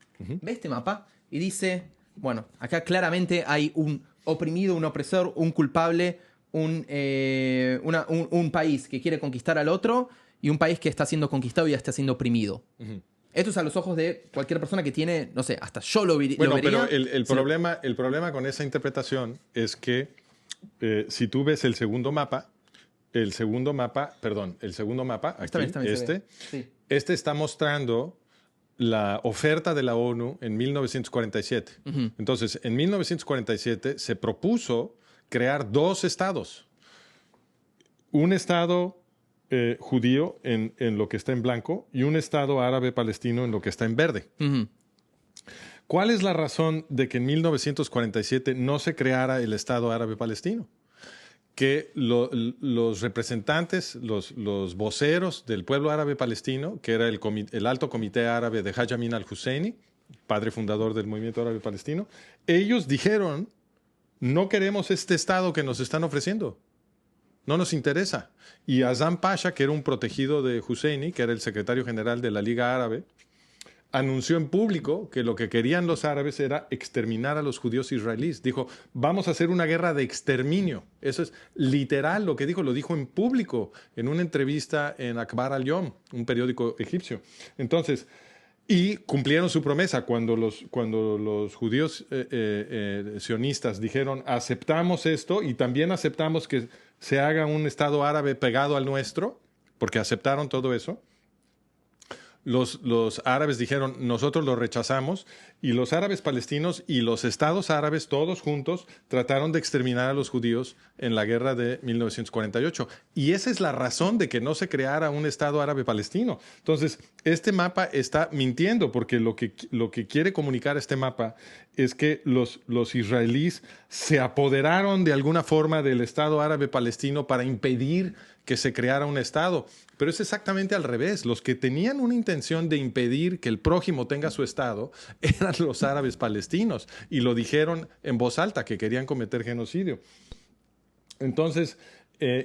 [SPEAKER 2] y dice, bueno, acá claramente hay un oprimido, un opresor, un culpable, un país que quiere conquistar al otro y un país que está siendo conquistado y ya está siendo oprimido. Uh-huh. Esto es a los ojos de cualquier persona que tiene, no sé, hasta yo lo vería.
[SPEAKER 1] Bueno, pero el problema con esa interpretación es que si tú ves el segundo mapa, aquí, este está mostrando la oferta de la ONU en 1947. Uh-huh. Entonces, en 1947 se propuso crear 2 estados. Un estado judío en lo que está en blanco y un estado árabe palestino en lo que está en verde. Uh-huh. ¿Cuál es la razón de que en 1947 no se creara el Estado árabe palestino? Que los representantes, los voceros del pueblo árabe palestino, que era el alto comité árabe de Haj Amin al-Husseini, padre fundador del movimiento árabe palestino, ellos dijeron, no queremos este Estado que nos están ofreciendo. No nos interesa. Y Azam Pasha, que era un protegido de Husseini, que era el secretario general de la Liga Árabe, anunció en público que lo que querían los árabes era exterminar a los judíos israelíes. Dijo, vamos a hacer una guerra de exterminio. Eso es literal lo que dijo, lo dijo en público, en una entrevista en Akhbar al-Yom, un periódico egipcio. Entonces, y cumplieron su promesa cuando los judíos sionistas dijeron, aceptamos esto y también aceptamos que se haga un Estado árabe pegado al nuestro, porque aceptaron todo eso. Los árabes dijeron, nosotros lo rechazamos, y los árabes palestinos y los estados árabes, todos juntos, trataron de exterminar a los judíos en la guerra de 1948. Y esa es la razón de que no se creara un Estado árabe palestino. Entonces, este mapa está mintiendo, porque lo que quiere comunicar este mapa es que los israelíes se apoderaron de alguna forma del Estado árabe palestino para impedir que se creara un Estado. Pero es exactamente al revés. Los que tenían una intención de impedir que el prójimo tenga su Estado eran los árabes palestinos, y lo dijeron en voz alta, que querían cometer genocidio. Entonces,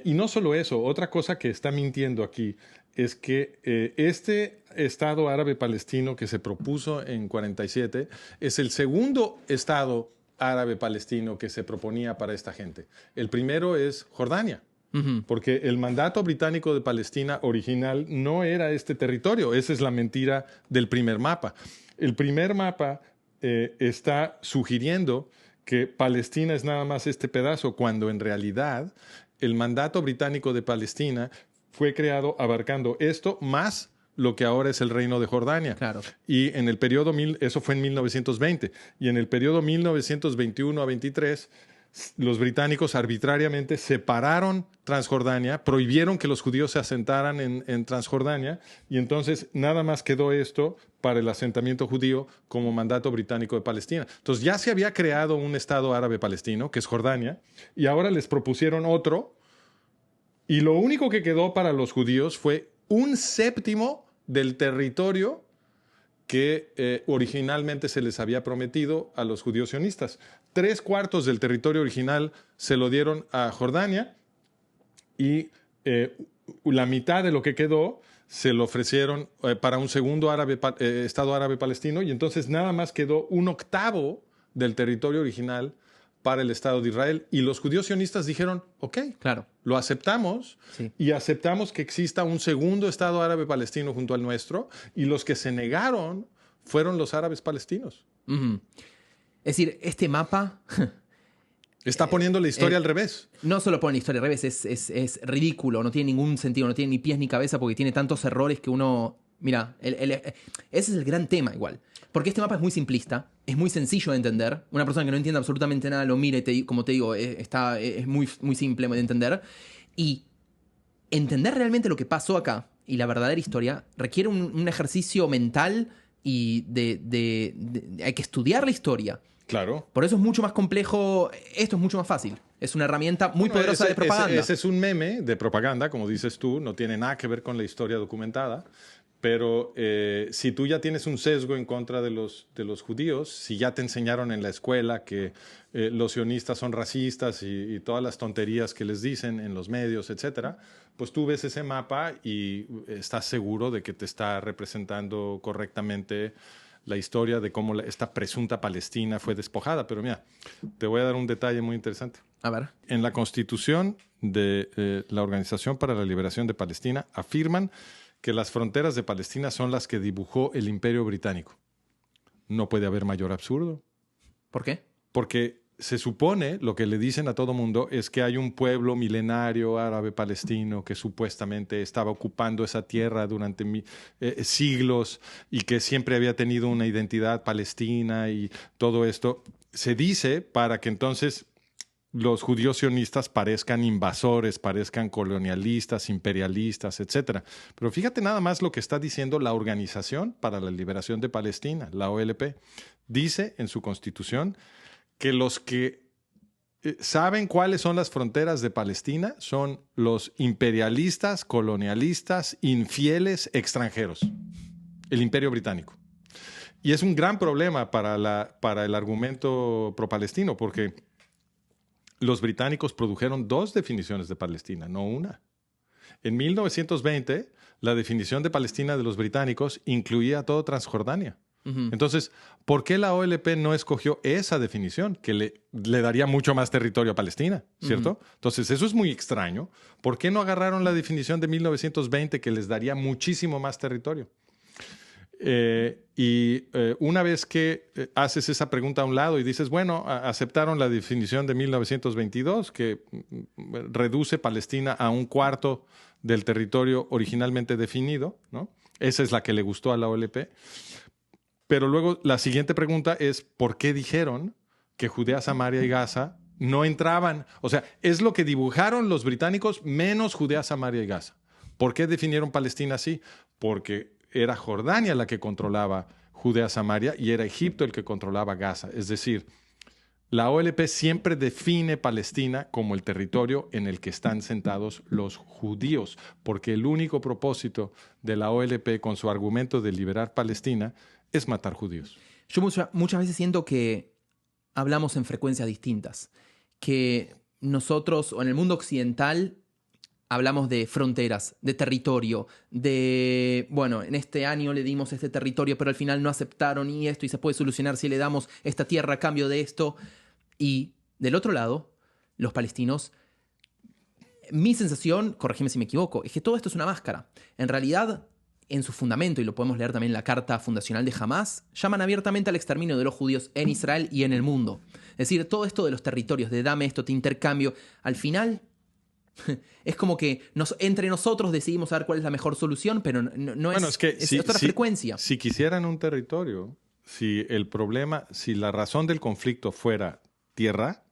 [SPEAKER 1] y no solo eso, otra cosa que está mintiendo aquí es que este Estado árabe palestino que se propuso en 47 es el segundo Estado árabe palestino que se proponía para esta gente. El primero es Jordania. Uh-huh. Porque el mandato británico de Palestina original no era este territorio. Esa es la mentira del primer mapa. El primer mapa está sugiriendo que Palestina es nada más este pedazo, cuando en realidad el mandato británico de Palestina fue creado abarcando esto más lo que ahora es el Reino de Jordania.
[SPEAKER 2] Claro.
[SPEAKER 1] Y en el periodo, eso fue en 1920, y en el periodo 1921 a 23, los británicos arbitrariamente separaron Transjordania, prohibieron que los judíos se asentaran en Transjordania, y entonces nada más quedó esto para el asentamiento judío como mandato británico de Palestina. Entonces ya se había creado un Estado árabe palestino, que es Jordania, y ahora les propusieron otro, y lo único que quedó para los judíos fue 1/7 del territorio que originalmente se les había prometido a los judíos sionistas. 3/4 del territorio original se lo dieron a Jordania, y la mitad de lo que quedó se lo ofrecieron para un segundo Estado árabe palestino, y entonces nada más quedó 1/8 del territorio original para el Estado de Israel. Y los judíos sionistas dijeron, ok,
[SPEAKER 2] Claro.
[SPEAKER 1] lo aceptamos,
[SPEAKER 2] Sí.
[SPEAKER 1] y aceptamos que exista un segundo Estado árabe palestino junto al nuestro, y los que se negaron fueron los árabes palestinos.
[SPEAKER 2] Ujú. Es decir, este mapa
[SPEAKER 1] Está poniendo la historia al revés.
[SPEAKER 2] no solo pone la historia al revés, es ridículo, no tiene ningún sentido, no tiene ni pies ni cabeza porque tiene tantos errores que uno... Mira, ese es el gran tema igual. Porque este mapa es muy simplista, es muy sencillo de entender. Una persona que no entiende absolutamente nada lo mira y, como te digo, es muy, muy simple de entender. Y entender realmente lo que pasó acá y la verdadera historia requiere un ejercicio mental y hay que estudiar la historia.
[SPEAKER 1] Claro.
[SPEAKER 2] Por eso es mucho más complejo, esto es mucho más fácil. Es una herramienta muy poderosa de propaganda.
[SPEAKER 1] Ese es un meme de propaganda, como dices tú, no tiene nada que ver con la historia documentada. Pero si tú ya tienes un sesgo en contra de los judíos, si ya te enseñaron en la escuela que los sionistas son racistas y todas las tonterías que les dicen en los medios, etcétera, pues tú ves ese mapa y estás seguro de que te está representando correctamente la historia de cómo esta presunta Palestina fue despojada. Pero mira, te voy a dar un detalle muy interesante.
[SPEAKER 2] A ver.
[SPEAKER 1] En la Constitución de la Organización para la Liberación de Palestina afirman que las fronteras de Palestina son las que dibujó el Imperio Británico. No puede haber mayor absurdo.
[SPEAKER 2] ¿Por qué?
[SPEAKER 1] Porque se supone, lo que le dicen a todo mundo, es que hay un pueblo milenario árabe palestino que supuestamente estaba ocupando esa tierra durante siglos y que siempre había tenido una identidad palestina y todo esto. Se dice para que entonces los judíos sionistas parezcan invasores, parezcan colonialistas, imperialistas, etc. Pero fíjate nada más lo que está diciendo la Organización para la Liberación de Palestina, la OLP. Dice en su constitución que los que saben cuáles son las fronteras de Palestina son los imperialistas, colonialistas, infieles, extranjeros. El Imperio Británico. Y es un gran problema para el argumento pro-palestino, porque los británicos produjeron 2 definiciones de Palestina, no una. En 1920, la definición de Palestina de los británicos incluía todo Transjordania. Entonces, ¿por qué la OLP no escogió esa definición que le daría mucho más territorio a Palestina, ¿cierto? Entonces, eso es muy extraño. ¿Por qué no agarraron la definición de 1920 que les daría muchísimo más territorio? Una vez que haces esa pregunta a un lado y dices, bueno, aceptaron la definición de 1922 que reduce Palestina a 1/4 del territorio originalmente definido, ¿no? Esa es la que le gustó a la OLP. Pero luego la siguiente pregunta es, ¿por qué dijeron que Judea, Samaria y Gaza no entraban? O sea, es lo que dibujaron los británicos menos Judea, Samaria y Gaza. ¿Por qué definieron Palestina así? Porque era Jordania la que controlaba Judea, Samaria, y era Egipto el que controlaba Gaza. Es decir, la OLP siempre define Palestina como el territorio en el que están sentados los judíos, porque el único propósito de la OLP con su argumento de liberar Palestina es matar judíos.
[SPEAKER 2] Yo muchas veces siento que hablamos en frecuencias distintas, que nosotros, o en el mundo occidental, hablamos de fronteras, de territorio, de, bueno, en este año le dimos este territorio, pero al final no aceptaron y esto, y se puede solucionar si le damos esta tierra a cambio de esto. Y del otro lado, los palestinos, mi sensación, corrígeme si me equivoco, es que todo esto es una máscara. En realidad, en su fundamento, y lo podemos leer también en la carta fundacional de Hamás, llaman abiertamente al exterminio de los judíos en Israel y en el mundo. Es decir, todo esto de los territorios, de dame esto, te intercambio, al final es como que entre nosotros decidimos saber cuál es la mejor solución, pero no
[SPEAKER 1] bueno,
[SPEAKER 2] es,
[SPEAKER 1] que
[SPEAKER 2] es otra frecuencia.
[SPEAKER 1] Si quisieran un territorio, si la razón del conflicto fuera tierra,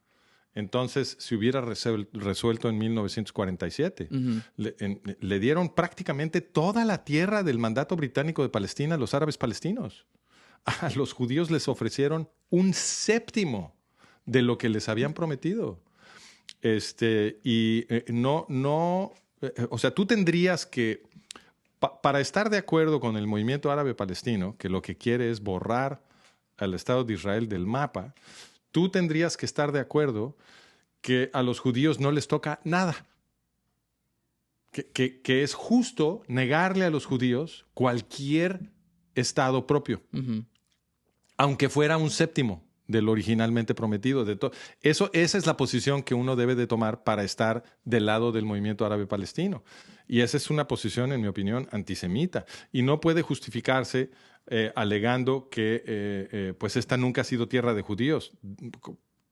[SPEAKER 1] entonces se hubiera resuelto en 1947. Le dieron prácticamente toda la tierra del mandato británico de Palestina a los árabes palestinos. A los judíos les ofrecieron 1/7 de lo que les habían prometido. O sea, tú tendrías que, para estar de acuerdo con el movimiento árabe palestino, que lo que quiere es borrar al Estado de Israel del mapa, tú tendrías que estar de acuerdo que a los judíos no les toca nada. que es justo negarle a los judíos cualquier estado propio, aunque fuera un séptimo del originalmente prometido. Esa es la posición que uno debe de tomar para estar del lado del movimiento árabe palestino. Y esa es una posición, en mi opinión, antisemita. Y no puede justificarse alegando que pues esta nunca ha sido tierra de judíos.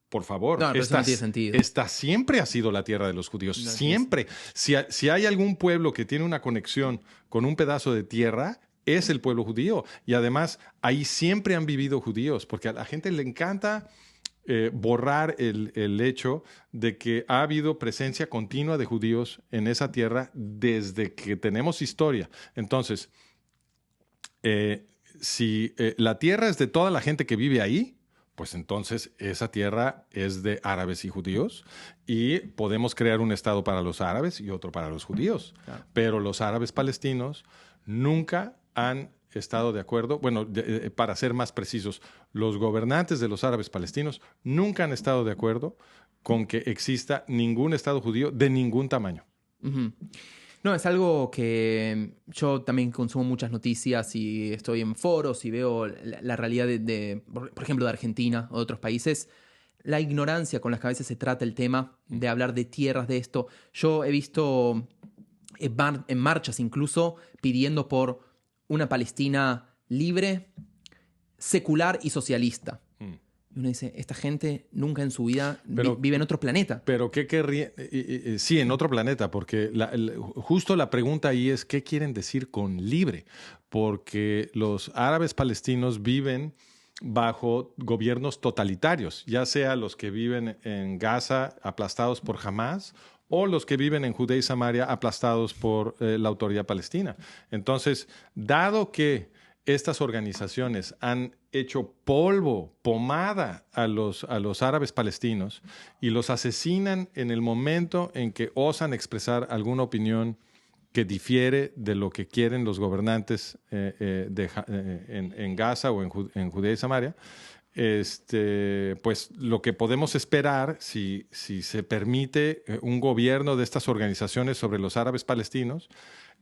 [SPEAKER 1] Por favor,
[SPEAKER 2] no tiene sentido.
[SPEAKER 1] Esta siempre ha sido la tierra de los judíos. No, siempre. Si hay algún pueblo que tiene una conexión con un pedazo de tierra, es el pueblo judío. Y además, ahí siempre han vivido judíos, porque a la gente le encanta borrar el hecho de que ha habido presencia continua de judíos en esa tierra desde que tenemos historia. Entonces, si la tierra es de toda la gente que vive ahí, pues entonces esa tierra es de árabes y judíos y podemos crear un estado para los árabes y otro para los judíos. Claro. Pero los árabes palestinos nunca han estado de acuerdo. Bueno, para ser más precisos, los gobernantes de los árabes palestinos nunca han estado de acuerdo con que exista ningún estado judío de ningún tamaño.
[SPEAKER 2] No, es algo que yo también consumo muchas noticias y estoy en foros y veo la realidad por ejemplo, de Argentina o de otros países. La ignorancia con la que a veces se trata el tema de hablar de tierras, de esto. Yo he visto en marchas incluso pidiendo por una Palestina libre, secular y socialista. Y uno dice, esta gente nunca en su vida vive en otro planeta.
[SPEAKER 1] Pero ¿qué querría? Sí, en otro planeta, porque justo la pregunta ahí es, ¿qué quieren decir con libre? Porque los árabes palestinos viven bajo gobiernos totalitarios, ya sea los que viven en Gaza aplastados por Hamás o los que viven en Judea y Samaria aplastados por la autoridad palestina. Entonces, dado que estas organizaciones han hecho pomada a los árabes palestinos y los asesinan en el momento en que osan expresar alguna opinión que difiere de lo que quieren los gobernantes en Gaza o en Judea y Samaria, pues lo que podemos esperar, si se permite un gobierno de estas organizaciones sobre los árabes palestinos,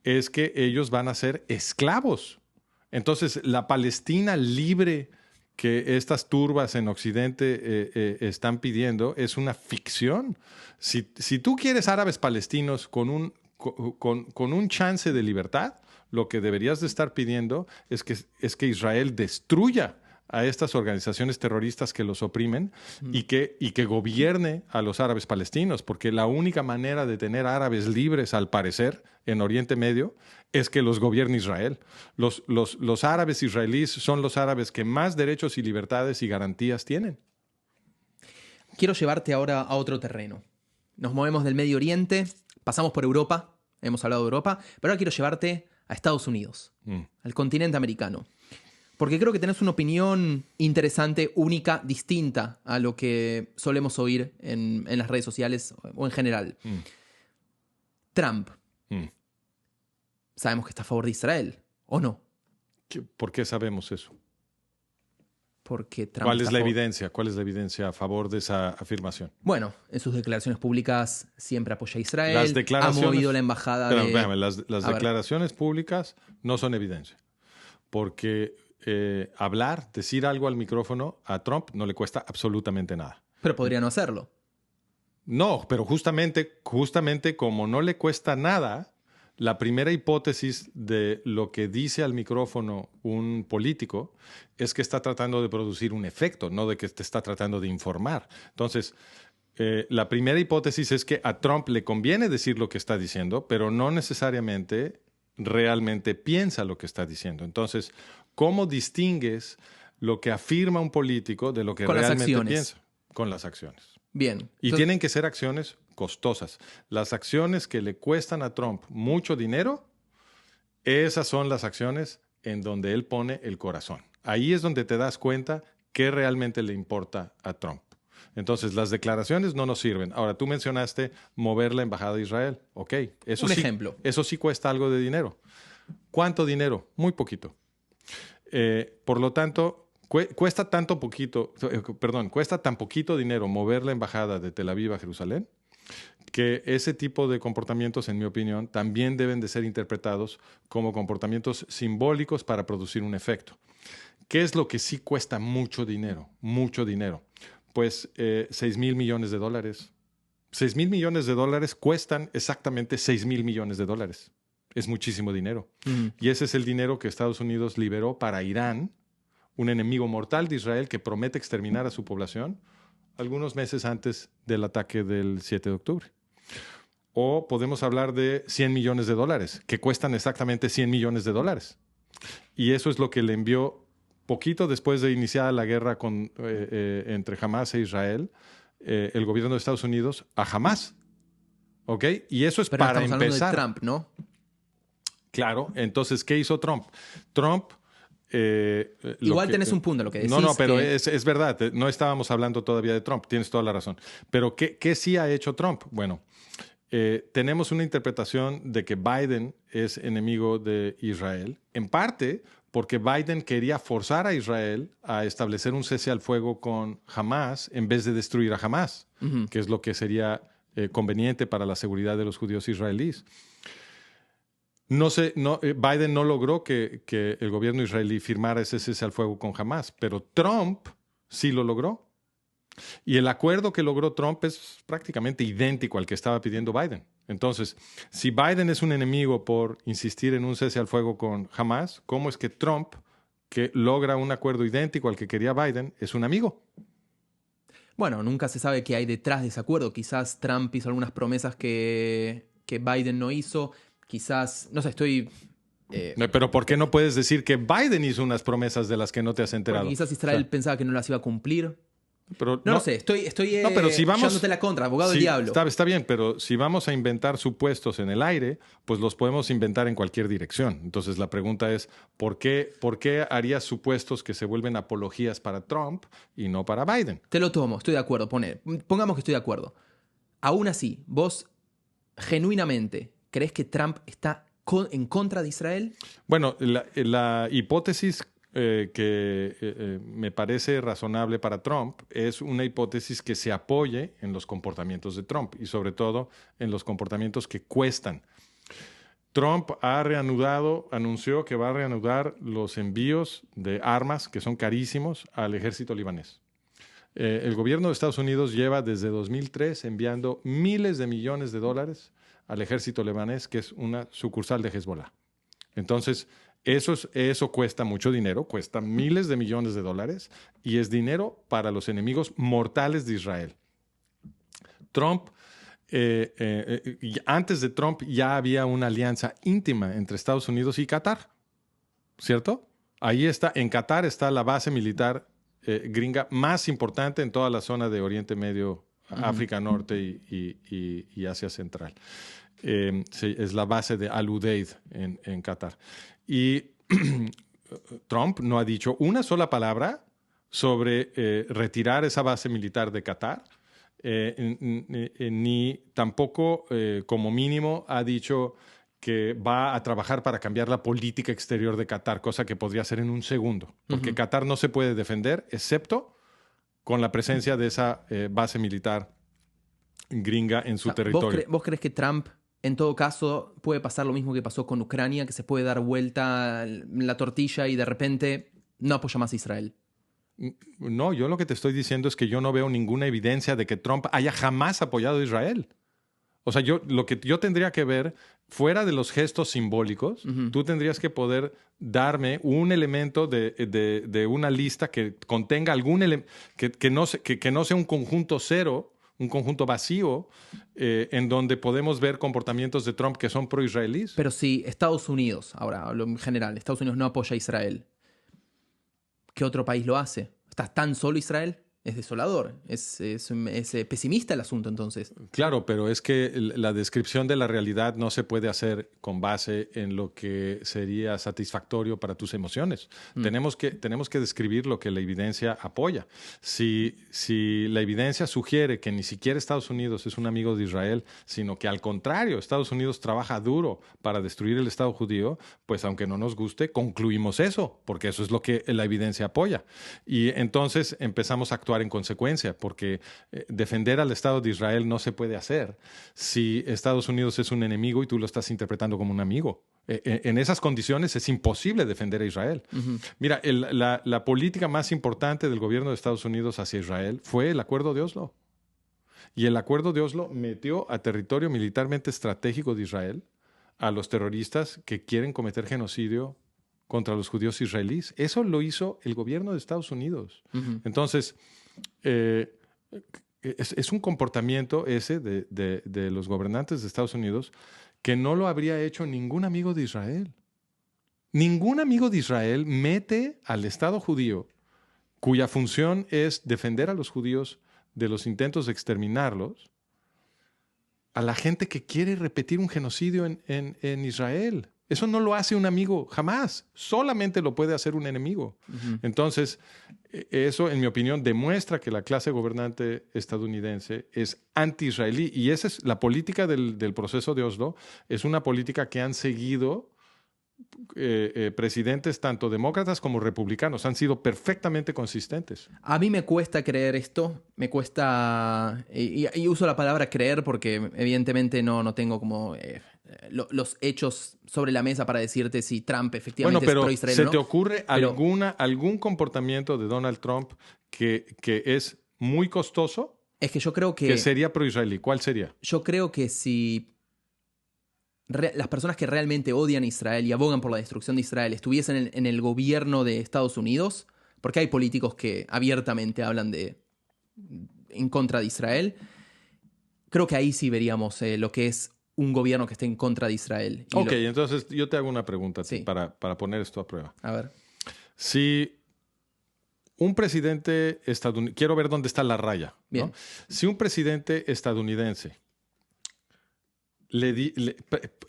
[SPEAKER 1] es que ellos van a ser esclavos. Entonces, la Palestina libre que estas turbas en Occidente están pidiendo es una ficción. Si tú quieres árabes palestinos con un chance de libertad, lo que deberías de estar pidiendo es que Israel destruya a estas organizaciones terroristas que los oprimen y que gobierne a los árabes palestinos, porque la única manera de tener árabes libres, al parecer, en Oriente Medio, es que los gobierne Israel. Los árabes israelíes son los árabes que más derechos y libertades y garantías tienen.
[SPEAKER 2] Quiero llevarte ahora a otro terreno. Nos movemos del Medio Oriente, pasamos por Europa, hemos hablado de Europa, pero ahora quiero llevarte a Estados Unidos, al continente americano. Porque creo que tenés una opinión interesante, única, distinta a lo que solemos oír en las redes sociales o en general. Trump. Sabemos que está a favor de Israel, ¿o no?
[SPEAKER 1] ¿Por qué sabemos eso?
[SPEAKER 2] Porque Trump
[SPEAKER 1] ¿Cuál es la evidencia? ¿Cuál es la evidencia a favor de esa afirmación?
[SPEAKER 2] Bueno, en sus declaraciones públicas siempre apoya a Israel. Ha movido la embajada
[SPEAKER 1] las declaraciones públicas no son evidencia. Porque decir algo al micrófono a Trump no le cuesta absolutamente nada.
[SPEAKER 2] Pero podría no hacerlo.
[SPEAKER 1] No, pero justamente como no le cuesta nada, la primera hipótesis de lo que dice al micrófono un político es que está tratando de producir un efecto, no de que te está tratando de informar. Entonces, la primera hipótesis es que a Trump le conviene decir lo que está diciendo, pero no necesariamente realmente piensa lo que está diciendo. Entonces, ¿cómo distingues lo que afirma un político de lo que realmente piensa? Con las acciones.
[SPEAKER 2] Bien.
[SPEAKER 1] Y tienen que ser acciones costosas. Las acciones que le cuestan a Trump mucho dinero, esas son las acciones en donde él pone el corazón. Ahí es donde te das cuenta qué realmente le importa a Trump. Entonces, las declaraciones no nos sirven. Ahora, tú mencionaste mover la embajada de Israel. Ok, eso
[SPEAKER 2] ejemplo.
[SPEAKER 1] Eso sí cuesta algo de dinero. ¿Cuánto dinero? Muy poquito. Por lo tanto, cuesta tan poquito dinero mover la embajada de Tel Aviv a Jerusalén que ese tipo de comportamientos, en mi opinión, también deben de ser interpretados como comportamientos simbólicos para producir un efecto. ¿Qué es lo que sí cuesta mucho dinero? Mucho dinero. Pues $6,000 millones. $6,000 millones cuestan exactamente $6,000 millones. Es muchísimo dinero. Y ese es el dinero que Estados Unidos liberó para Irán, un enemigo mortal de Israel que promete exterminar a su población algunos meses antes del ataque del 7 de octubre. O podemos hablar de $100 millones, que cuestan exactamente $100 millones. Y eso es lo que le envió poquito después de iniciar la guerra entre Hamas e Israel, el gobierno de Estados Unidos a Hamas. ¿Ok? Y eso es
[SPEAKER 2] Pero
[SPEAKER 1] para
[SPEAKER 2] estamos hablando
[SPEAKER 1] empezar.
[SPEAKER 2] de Trump, ¿no?
[SPEAKER 1] Claro. Entonces, ¿qué hizo Trump? Trump...
[SPEAKER 2] Igual tenés un punto lo que decís.
[SPEAKER 1] No, pero es verdad. No estábamos hablando todavía de Trump. Tienes toda la razón. Pero ¿qué sí ha hecho Trump? Bueno, tenemos una interpretación de que Biden es enemigo de Israel. En parte porque Biden quería forzar a Israel a establecer un cese al fuego con Hamas en vez de destruir a Hamas, que es lo que sería conveniente para la seguridad de los judíos israelíes. Biden no logró que el gobierno israelí firmara ese cese al fuego con Hamas, pero Trump sí lo logró. Y el acuerdo que logró Trump es prácticamente idéntico al que estaba pidiendo Biden. Entonces, si Biden es un enemigo por insistir en un cese al fuego con Hamas, ¿cómo es que Trump, que logra un acuerdo idéntico al que quería Biden, es un amigo?
[SPEAKER 2] Bueno, nunca se sabe qué hay detrás de ese acuerdo. Quizás Trump hizo algunas promesas que Biden no hizo. Quizás, no sé, estoy...
[SPEAKER 1] Pero ¿por qué no puedes decir que Biden hizo unas promesas de las que no te has enterado?
[SPEAKER 2] Porque quizás Israel pensaba que no las iba a cumplir.
[SPEAKER 1] Pero
[SPEAKER 2] no lo sé, estoy
[SPEAKER 1] pero si vamos,
[SPEAKER 2] llevándote la contra, abogado del diablo.
[SPEAKER 1] Está bien, pero si vamos a inventar supuestos en el aire, pues los podemos inventar en cualquier dirección. Entonces la pregunta es, ¿por qué harías supuestos que se vuelven apologías para Trump y no para Biden?
[SPEAKER 2] Te lo tomo, estoy de acuerdo. Pongamos que estoy de acuerdo. Aún así, vos genuinamente crees que Trump está en contra de Israel.
[SPEAKER 1] Bueno, la hipótesis que me parece razonable para Trump es una hipótesis que se apoye en los comportamientos de Trump y sobre todo en los comportamientos que cuestan. Trump anunció que va a reanudar los envíos de armas que son carísimos al ejército libanés. El gobierno de Estados Unidos lleva desde 2003 enviando miles de millones de dólares al ejército libanés, que es una sucursal de Hezbollah. Entonces, eso cuesta mucho dinero, cuesta miles de millones de dólares y es dinero para los enemigos mortales de Israel. Trump, antes de Trump ya había una alianza íntima entre Estados Unidos y Qatar, ¿cierto? En Qatar está la base militar gringa más importante en toda la zona de Oriente Medio, África Norte y Asia Central. Es la base de Al Udeid en Qatar. Y Trump no ha dicho una sola palabra sobre retirar esa base militar de Qatar, ni tampoco, como mínimo, ha dicho que va a trabajar para cambiar la política exterior de Qatar, cosa que podría hacer en un segundo, porque Qatar no se puede defender excepto con la presencia de esa base militar gringa en su territorio.
[SPEAKER 2] ¿Vos crees que Trump, en todo caso, puede pasar lo mismo que pasó con Ucrania, que se puede dar vuelta la tortilla y de repente no apoya más a Israel?
[SPEAKER 1] No, yo lo que te estoy diciendo es que yo no veo ninguna evidencia de que Trump haya jamás apoyado a Israel. O sea, lo que yo tendría que ver, fuera de los gestos simbólicos, tú tendrías que poder darme un elemento de una lista que contenga algún elemento, que no sea un conjunto cero, un conjunto vacío, en donde podemos ver comportamientos de Trump que son pro-israelíes.
[SPEAKER 2] Pero si Estados Unidos, ahora hablo en general, Estados Unidos no apoya a Israel, ¿qué otro país lo hace? ¿Está tan solo Israel? Es desolador, es pesimista el asunto entonces.
[SPEAKER 1] Claro, pero es que la descripción de la realidad no se puede hacer con base en lo que sería satisfactorio para tus emociones. Tenemos que describir lo que la evidencia apoya. Si la evidencia sugiere que ni siquiera Estados Unidos es un amigo de Israel, sino que al contrario, Estados Unidos trabaja duro para destruir el Estado judío, pues aunque no nos guste, concluimos eso, porque eso es lo que la evidencia apoya. Y entonces empezamos a actuar actuar en consecuencia, porque defender al Estado de Israel no se puede hacer si Estados Unidos es un enemigo y tú lo estás interpretando como un amigo. En esas condiciones es imposible defender a Israel. Mira, la política más importante del gobierno de Estados Unidos hacia Israel fue el Acuerdo de Oslo. Y el Acuerdo de Oslo metió a territorio militarmente estratégico de Israel a los terroristas que quieren cometer genocidio contra los judíos israelíes. Eso lo hizo el gobierno de Estados Unidos. Entonces, es un comportamiento ese de los gobernantes de Estados Unidos que no lo habría hecho ningún amigo de Israel. Ningún amigo de Israel mete al Estado judío, cuya función es defender a los judíos de los intentos de exterminarlos, a la gente que quiere repetir un genocidio en Israel. Eso no lo hace un amigo jamás. Solamente lo puede hacer un enemigo. Entonces, eso, en mi opinión, demuestra que la clase gobernante estadounidense es anti-israelí. Y esa es la política del proceso de Oslo. Es una política que han seguido presidentes tanto demócratas como republicanos. Han sido perfectamente consistentes.
[SPEAKER 2] A mí me cuesta creer esto, me cuesta, y uso la palabra creer porque evidentemente no tengo como los hechos sobre la mesa para decirte si Trump efectivamente es pro-Israel o no.
[SPEAKER 1] ¿Se te ocurre algún comportamiento de Donald Trump que es muy costoso?
[SPEAKER 2] Es que yo creo que
[SPEAKER 1] sería pro-israelí. ¿Cuál sería?
[SPEAKER 2] Yo creo que si las personas que realmente odian a Israel y abogan por la destrucción de Israel estuviesen en el gobierno de Estados Unidos, porque hay políticos que abiertamente hablan en contra de Israel, creo que ahí sí veríamos lo que es un gobierno que esté en contra de Israel.
[SPEAKER 1] Entonces yo te hago una pregunta
[SPEAKER 2] sí.
[SPEAKER 1] para poner esto a prueba.
[SPEAKER 2] A ver.
[SPEAKER 1] Si un presidente estadounidense, quiero ver dónde está la raya, ¿no? Si un presidente estadounidense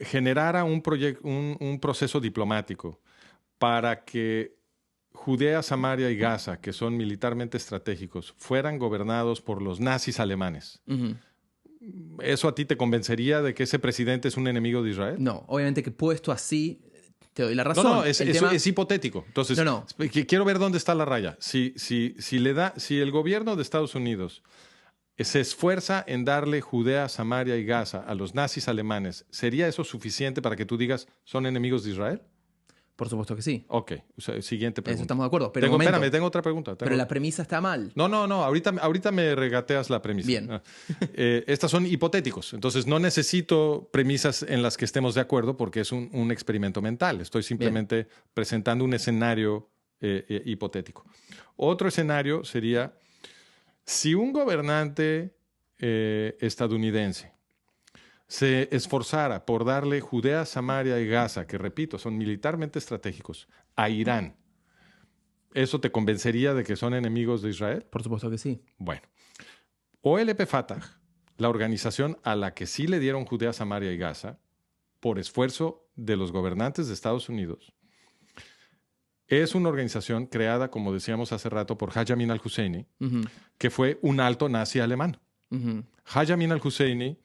[SPEAKER 1] generara un proceso diplomático para que Judea, Samaria y Gaza, que son militarmente estratégicos, fueran gobernados por los nazis alemanes, ¿eso a ti te convencería de que ese presidente es un enemigo de Israel?
[SPEAKER 2] No, obviamente que puesto así, te doy la razón.
[SPEAKER 1] No, es hipotético. Entonces, quiero ver dónde está la raya. Si el gobierno de Estados Unidos se esfuerza en darle Judea, Samaria y Gaza a los nazis alemanes, ¿sería eso suficiente para que tú digas son enemigos de Israel?
[SPEAKER 2] Por supuesto que sí.
[SPEAKER 1] Ok, siguiente pregunta.
[SPEAKER 2] Eso estamos de acuerdo. Pero
[SPEAKER 1] tengo otra pregunta.
[SPEAKER 2] Pero la premisa está mal.
[SPEAKER 1] No, ahorita me regateas la premisa.
[SPEAKER 2] Bien.
[SPEAKER 1] Estas son hipotéticos, entonces no necesito premisas en las que estemos de acuerdo porque es un experimento mental. Estoy simplemente presentando un escenario hipotético. Otro escenario sería: si un gobernante estadounidense se esforzara por darle Judea, Samaria y Gaza, que repito, son militarmente estratégicos, a Irán, ¿eso te convencería de que son enemigos de Israel?
[SPEAKER 2] Por supuesto que sí.
[SPEAKER 1] Bueno, OLP Fatah, la organización a la que sí le dieron Judea, Samaria y Gaza, por esfuerzo de los gobernantes de Estados Unidos, es una organización creada, como decíamos hace rato, por Haj Amin al-Husseini, que fue un alto nazi alemán. Haj Amin al-Husseini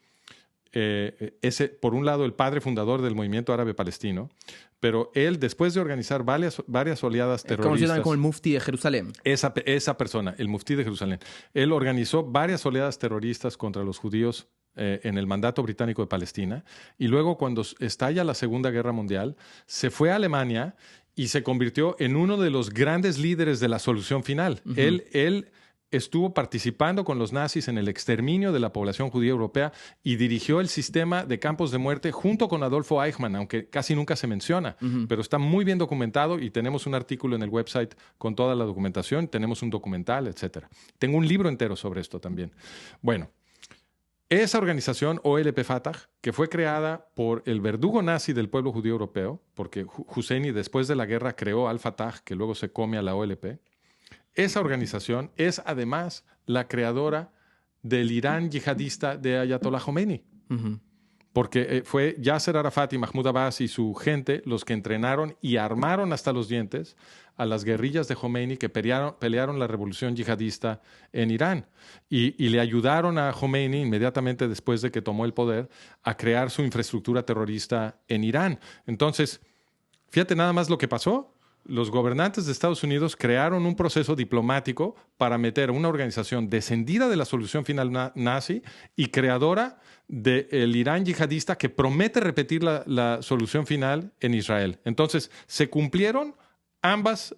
[SPEAKER 1] es, por un lado, el padre fundador del movimiento árabe palestino, pero él, después de organizar varias oleadas terroristas...
[SPEAKER 2] Conocido también como el Mufti de Jerusalén.
[SPEAKER 1] Esa persona, el Mufti de Jerusalén. Él organizó varias oleadas terroristas contra los judíos en el mandato británico de Palestina, y luego, cuando estalla la Segunda Guerra Mundial, se fue a Alemania y se convirtió en uno de los grandes líderes de la solución final. Él estuvo participando con los nazis en el exterminio de la población judía europea y dirigió el sistema de campos de muerte junto con Adolfo Eichmann, aunque casi nunca se menciona, pero está muy bien documentado y tenemos un artículo en el website con toda la documentación, tenemos un documental, etc. Tengo un libro entero sobre esto también. Bueno, esa organización, OLP Fatah, que fue creada por el verdugo nazi del pueblo judío europeo, porque Husseini después de la guerra creó al-Fatah, que luego se come a la OLP, esa organización es además la creadora del Irán yihadista de Ayatollah Khomeini. Porque fue Yasser Arafat y Mahmoud Abbas y su gente los que entrenaron y armaron hasta los dientes a las guerrillas de Khomeini que pelearon la revolución yihadista en Irán. Y le ayudaron a Khomeini, inmediatamente después de que tomó el poder, a crear su infraestructura terrorista en Irán. Entonces, fíjate nada más lo que pasó. los gobernantes de Estados Unidos crearon un proceso diplomático para meter una organización descendida de la solución final nazi y creadora del Irán yihadista que promete repetir la solución final en Israel. Entonces, se cumplieron ambas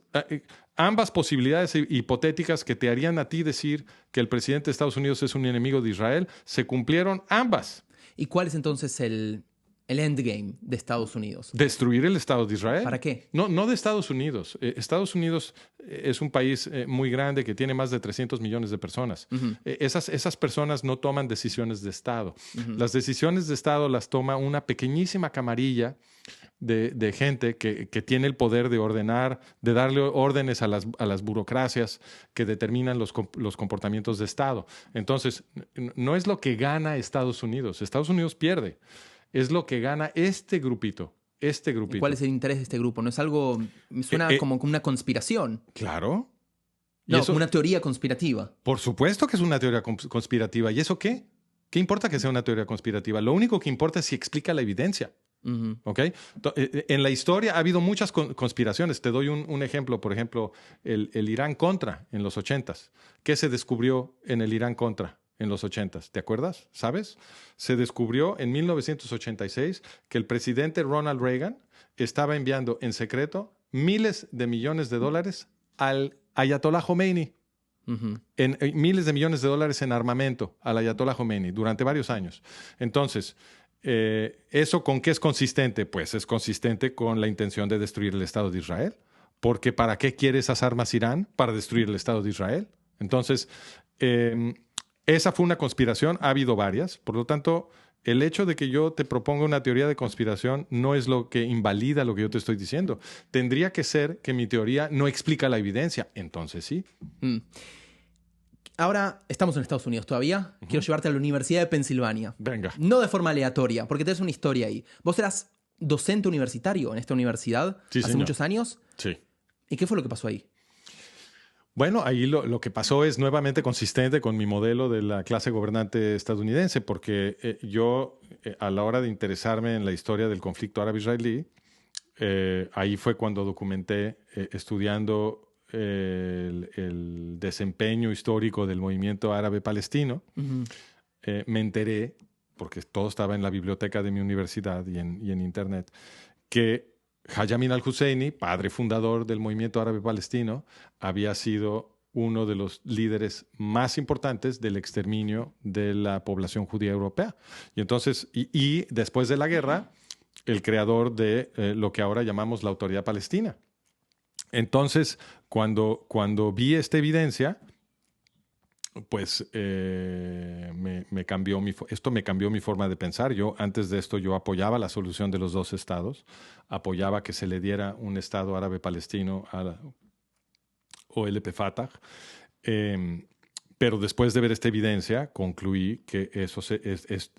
[SPEAKER 1] posibilidades hipotéticas que te harían a ti decir que el presidente de Estados Unidos es un enemigo de Israel. Se cumplieron ambas.
[SPEAKER 2] ¿Y cuál es entonces el endgame de Estados Unidos?
[SPEAKER 1] Destruir el Estado de Israel.
[SPEAKER 2] ¿Para qué?
[SPEAKER 1] No de Estados Unidos. Estados Unidos es un país muy grande que tiene más de 300 millones de personas. Esas personas no toman decisiones de Estado. Las decisiones de Estado las toma una pequeñísima camarilla de gente que tiene el poder de ordenar, de darle órdenes a las burocracias que determinan los comportamientos de Estado. Entonces, no es lo que gana Estados Unidos. Estados Unidos pierde. Es lo que gana este grupito.
[SPEAKER 2] ¿Y cuál es el interés de este grupo? ¿No es algo, me suena como una conspiración?
[SPEAKER 1] Claro.
[SPEAKER 2] No, como una teoría conspirativa.
[SPEAKER 1] Por supuesto que es una teoría conspirativa. ¿Y eso qué? ¿Qué importa que sea una teoría conspirativa? Lo único que importa es si explica la evidencia. ¿Okay? En la historia ha habido muchas conspiraciones. Te doy un ejemplo. Por ejemplo, el Irán-Contra en los 80s. ¿Qué se descubrió en el Irán-Contra en los 80s? ¿Te acuerdas? ¿Sabes? Se descubrió en 1986 que el presidente Ronald Reagan estaba enviando en secreto miles de millones de dólares al Ayatollah Khomeini. En miles de millones de dólares en armamento al Ayatollah Khomeini durante varios años. Entonces, ¿eso con qué es consistente? Pues es consistente con la intención de destruir el Estado de Israel. Porque ¿para qué quiere esas armas Irán? Para destruir el Estado de Israel. Entonces, esa fue una conspiración. Ha habido varias. Por lo tanto, el hecho de que yo te proponga una teoría de conspiración no es lo que invalida lo que yo te estoy diciendo. Tendría que ser que mi teoría no explica la evidencia. Entonces sí.
[SPEAKER 2] Ahora estamos en Estados Unidos todavía. Quiero llevarte a la Universidad de Pensilvania.
[SPEAKER 1] Venga.
[SPEAKER 2] No de forma aleatoria, porque tenés una historia ahí. Vos eras docente universitario en esta universidad hace muchos años.
[SPEAKER 1] Sí.
[SPEAKER 2] ¿Y qué fue lo que pasó ahí?
[SPEAKER 1] Bueno, ahí lo que pasó es nuevamente consistente con mi modelo de la clase gobernante estadounidense, porque yo, a la hora de interesarme en la historia del conflicto árabe-israelí, ahí fue cuando documenté, estudiando el desempeño histórico del movimiento árabe-palestino, me enteré, porque todo estaba en la biblioteca de mi universidad y en internet, que Haj Amin al-Husseini, padre fundador del movimiento árabe-palestino, había sido uno de los líderes más importantes del exterminio de la población judía europea. Y entonces, y después de la guerra, el creador de lo que ahora llamamos la Autoridad Palestina. Entonces, cuando vi esta evidencia, pues esto me cambió mi forma de pensar. Antes de esto, yo apoyaba la solución de los dos estados, apoyaba que se le diera un estado árabe-palestino a la OLP Fatah, pero después de ver esta evidencia, concluí que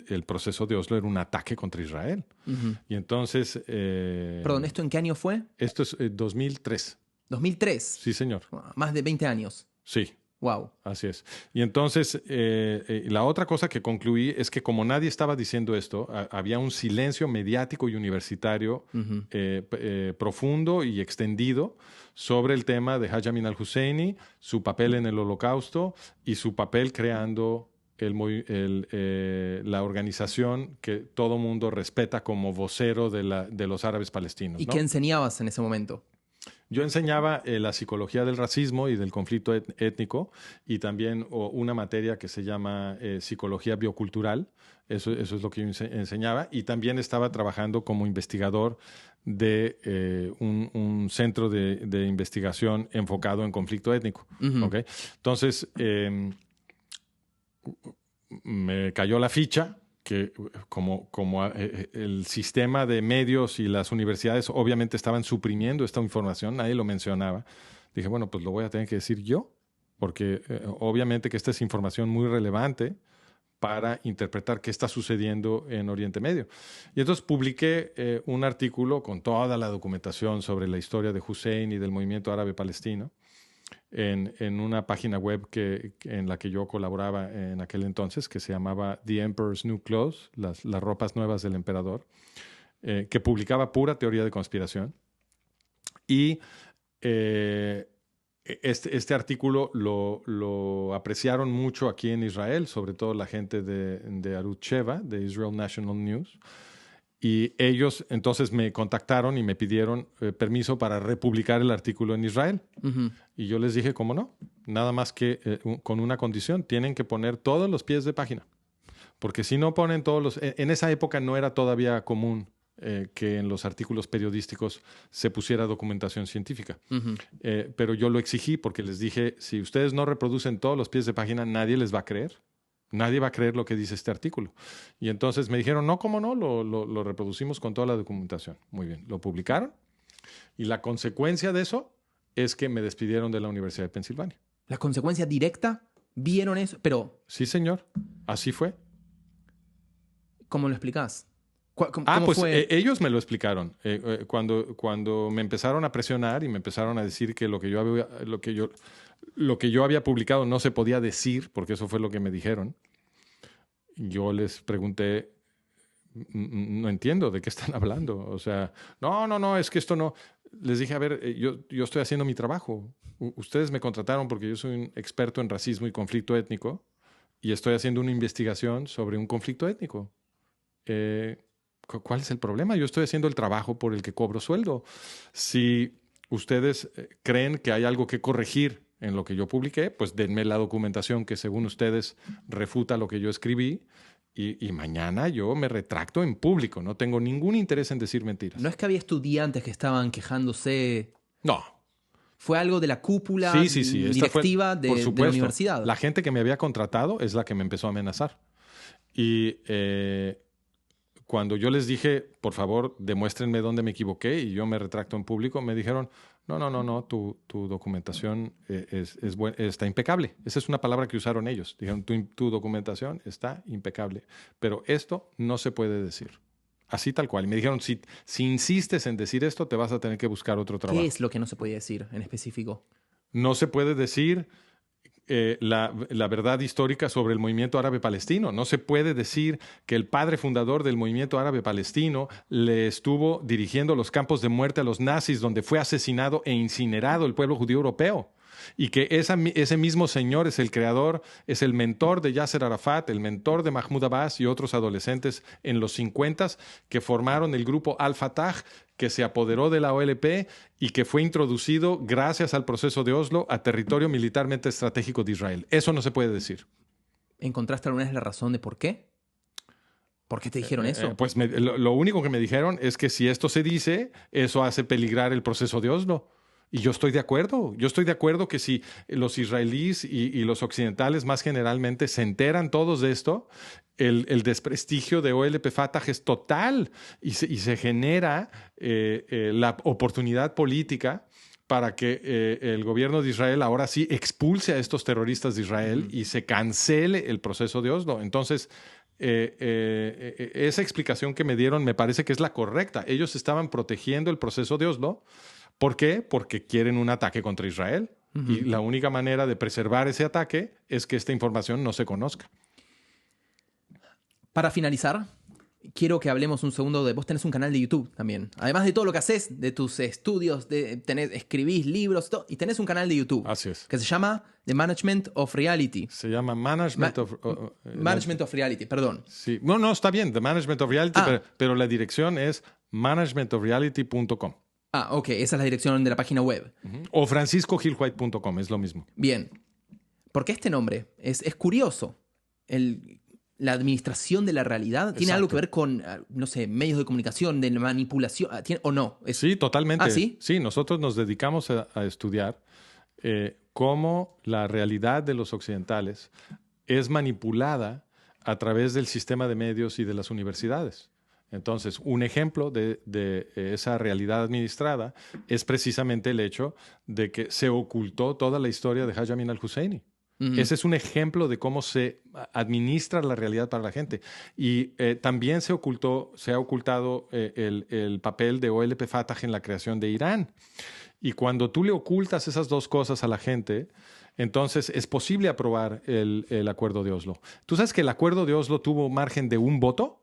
[SPEAKER 1] el proceso de Oslo era un ataque contra Israel. Y entonces...
[SPEAKER 2] Perdón, ¿esto en qué año fue?
[SPEAKER 1] Esto es 2003.
[SPEAKER 2] ¿2003?
[SPEAKER 1] Sí, señor.
[SPEAKER 2] Más de 20 años.
[SPEAKER 1] Sí.
[SPEAKER 2] Wow.
[SPEAKER 1] Así es. Y entonces, la otra cosa que concluí es que como nadie estaba diciendo esto, había un silencio mediático y universitario profundo y extendido sobre el tema de Haj Amin al-Husseini, su papel en el Holocausto y su papel creando la organización que todo mundo respeta como vocero de los árabes palestinos.
[SPEAKER 2] ¿Y
[SPEAKER 1] ¿no?
[SPEAKER 2] qué enseñabas en ese momento?
[SPEAKER 1] Yo enseñaba la psicología del racismo y del conflicto étnico y también una materia que se llama psicología biocultural. Eso es lo que yo enseñaba. Y también estaba trabajando como investigador de un centro de investigación enfocado en conflicto étnico. ¿Okay? Entonces, me cayó la ficha que como el sistema de medios y las universidades obviamente estaban suprimiendo esta información, nadie lo mencionaba, dije, bueno, pues lo voy a tener que decir yo, porque obviamente que esta es información muy relevante para interpretar qué está sucediendo en Oriente Medio. Y entonces publiqué un artículo con toda la documentación sobre la historia de Hussein y del movimiento árabe palestino en una página web en la que yo colaboraba en aquel entonces, que se llamaba The Emperor's New Clothes, las ropas nuevas del emperador, que publicaba pura teoría de conspiración. Y este artículo lo apreciaron mucho aquí en Israel, sobre todo la gente de Arutz Sheva, de Israel National News. Y ellos entonces me contactaron y me pidieron permiso para republicar el artículo en Israel.
[SPEAKER 2] Ujú.
[SPEAKER 1] Y yo les dije, ¿cómo no? Nada más que con una condición, tienen que poner todos los pies de página. Porque si no ponen todos los... En esa época no era todavía común que en los artículos periodísticos se pusiera documentación científica.
[SPEAKER 2] Ujú.
[SPEAKER 1] Pero yo lo exigí porque les dije, si ustedes no reproducen todos los pies de página, nadie les va a creer. Nadie va a creer lo que dice este artículo. Y entonces me dijeron, no, ¿cómo no? Lo reproducimos con toda la documentación. Muy bien, lo publicaron. Y la consecuencia de eso es que me despidieron de la Universidad de Pensilvania.
[SPEAKER 2] La consecuencia directa, vieron eso, pero
[SPEAKER 1] Sí, señor. Así fue.
[SPEAKER 2] ¿cómo lo explicás? ¿Cómo
[SPEAKER 1] Pues
[SPEAKER 2] fue?
[SPEAKER 1] ellos me lo explicaron. Cuando me empezaron a presionar y me empezaron a decir que lo que yo había publicado no se podía decir, porque eso fue lo que me dijeron, yo les pregunté, no entiendo de qué están hablando. O sea, no, es que esto no... Les dije, a ver, yo estoy haciendo mi trabajo. Ustedes me contrataron porque yo soy un experto en racismo y conflicto étnico y estoy haciendo una investigación sobre un conflicto étnico. ¿Cuál es el problema? Yo estoy haciendo el trabajo por el que cobro sueldo. Si ustedes creen que hay algo que corregir en lo que yo publiqué, pues denme la documentación que según ustedes refuta lo que yo escribí y mañana yo me retracto en público. No tengo ningún interés en decir mentiras.
[SPEAKER 2] No es que había estudiantes que estaban quejándose.
[SPEAKER 1] No.
[SPEAKER 2] Fue algo de la cúpula
[SPEAKER 1] Sí. Esta
[SPEAKER 2] directiva
[SPEAKER 1] fue, por
[SPEAKER 2] de
[SPEAKER 1] supuesto,
[SPEAKER 2] la universidad.
[SPEAKER 1] La gente que me había contratado es la que me empezó a amenazar. Y cuando yo les dije, por favor, demuéstrenme dónde me equivoqué y yo me retracto en público, me dijeron, no, tu documentación está impecable. Esa es una palabra que usaron ellos. Dijeron, tu documentación está impecable, pero esto no se puede decir. Así tal cual. Y me dijeron, si insistes en decir esto, te vas a tener que buscar otro trabajo.
[SPEAKER 2] ¿Qué es lo que no se podía decir en específico?
[SPEAKER 1] No se puede decir la verdad histórica sobre el movimiento árabe palestino. No se puede decir que el padre fundador del movimiento árabe palestino le estuvo dirigiendo los campos de muerte a los nazis, donde fue asesinado e incinerado el pueblo judío europeo. Y que ese mismo señor es el creador, es el mentor de Yasser Arafat, el mentor de Mahmoud Abbas y otros adolescentes en los 50s que formaron el grupo Al-Fatah, que se apoderó de la OLP y que fue introducido gracias al proceso de Oslo a territorio militarmente estratégico de Israel. Eso no se puede decir.
[SPEAKER 2] ¿Encontraste alguna vez la razón de por qué? ¿Por qué te dijeron eso?
[SPEAKER 1] Pues lo único que me dijeron es que si esto se dice, eso hace peligrar el proceso de Oslo. Y yo estoy de acuerdo. Yo estoy de acuerdo que si los israelíes y los occidentales más generalmente se enteran todos de esto, el desprestigio de OLP Fatah es total y se genera la oportunidad política para que el gobierno de Israel ahora sí expulse a estos terroristas de Israel y se cancele el proceso de Oslo. Entonces, esa explicación que me dieron me parece que es la correcta. Ellos estaban protegiendo el proceso de Oslo. ¿Por qué? Porque quieren un ataque contra Israel. Uh-huh. Y la única manera de preservar ese ataque es que esta información no se conozca.
[SPEAKER 2] Para finalizar, quiero que hablemos un segundo de... Vos tenés un canal de YouTube también. Además de todo lo que haces, de tus estudios, escribís libros y tenés un canal de YouTube.
[SPEAKER 1] Así es.
[SPEAKER 2] Que se llama The Management of Reality.
[SPEAKER 1] Se llama Management
[SPEAKER 2] of Reality, perdón.
[SPEAKER 1] Sí. No, está bien, The Management of Reality, pero la dirección es managementofreality.com.
[SPEAKER 2] Ok, esa es la dirección de la página web.
[SPEAKER 1] Uh-huh. O franciscogilwhite.com, es lo mismo.
[SPEAKER 2] Bien. ¿Por qué este nombre? Es curioso. La administración de la realidad tiene algo que ver con, no sé, medios de comunicación, de manipulación, ¿o no?
[SPEAKER 1] Sí, totalmente.
[SPEAKER 2] ¿Sí?
[SPEAKER 1] Sí, nosotros nos dedicamos a estudiar cómo la realidad de los occidentales es manipulada a través del sistema de medios y de las universidades. Entonces, un ejemplo de esa realidad administrada es precisamente el hecho de que se ocultó toda la historia de Haj Amin al-Husseini. Uh-huh. Ese es un ejemplo de cómo se administra la realidad para la gente. Y también se ha ocultado el papel de OLP Fatah en la creación de Irán. Y cuando tú le ocultas esas dos cosas a la gente, entonces es posible aprobar el acuerdo de Oslo. ¿Tú sabes que el acuerdo de Oslo tuvo margen de un voto?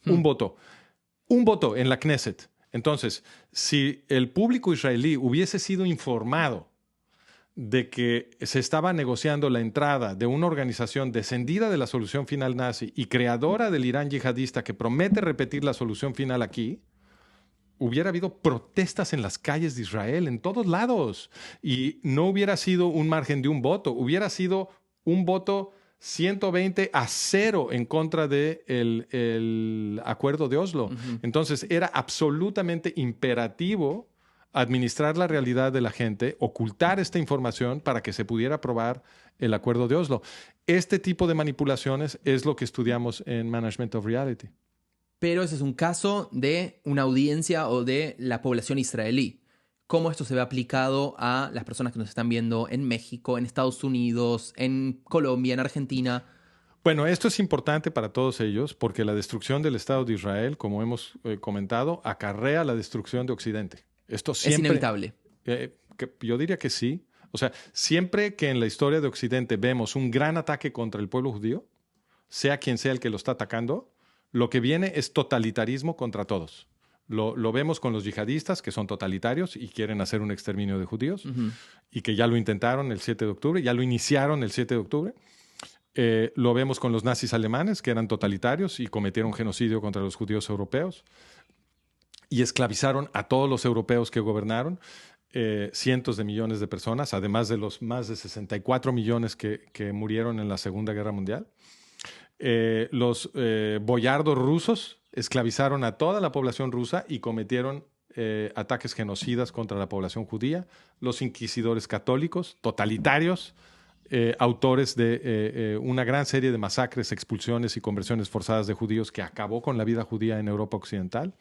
[SPEAKER 1] Un voto en la Knesset. Entonces, si el público israelí hubiese sido informado de que se estaba negociando la entrada de una organización descendida de la solución final nazi y creadora del Irán yihadista que promete repetir la solución final aquí, hubiera habido protestas en las calles de Israel, en todos lados, y no hubiera sido un margen de un voto, hubiera sido un voto 120-0 en contra del acuerdo de Oslo. Entonces, era absolutamente imperativo administrar la realidad de la gente, ocultar esta información para que se pudiera aprobar el acuerdo de Oslo. Este tipo de manipulaciones es lo que estudiamos en Management of Reality.
[SPEAKER 2] Pero ese es un caso de una audiencia o de la población israelí. ¿Cómo esto se ve aplicado a las personas que nos están viendo en México, en Estados Unidos, en Colombia, en Argentina?
[SPEAKER 1] Bueno, esto es importante para todos ellos porque la destrucción del Estado de Israel, como hemos comentado, acarrea la destrucción de Occidente. Esto siempre,
[SPEAKER 2] es inevitable.
[SPEAKER 1] Yo diría que sí. O sea, siempre que en la historia de Occidente vemos un gran ataque contra el pueblo judío, sea quien sea el que lo está atacando, lo que viene es totalitarismo contra todos. Lo vemos con los yihadistas, que son totalitarios y quieren hacer un exterminio de judíos, y que ya lo intentaron el 7 de octubre, ya lo iniciaron el 7 de octubre. Lo vemos con los nazis alemanes, que eran totalitarios y cometieron genocidio contra los judíos europeos y esclavizaron a todos los europeos que gobernaron, cientos de millones de personas, además de los más de 64 millones que murieron en la Segunda Guerra Mundial. Los boyardos rusos esclavizaron a toda la población rusa y cometieron ataques genocidas contra la población judía. Los inquisidores católicos, totalitarios, autores de una gran serie de masacres, expulsiones y conversiones forzadas de judíos que acabó con la vida judía en Europa Occidental.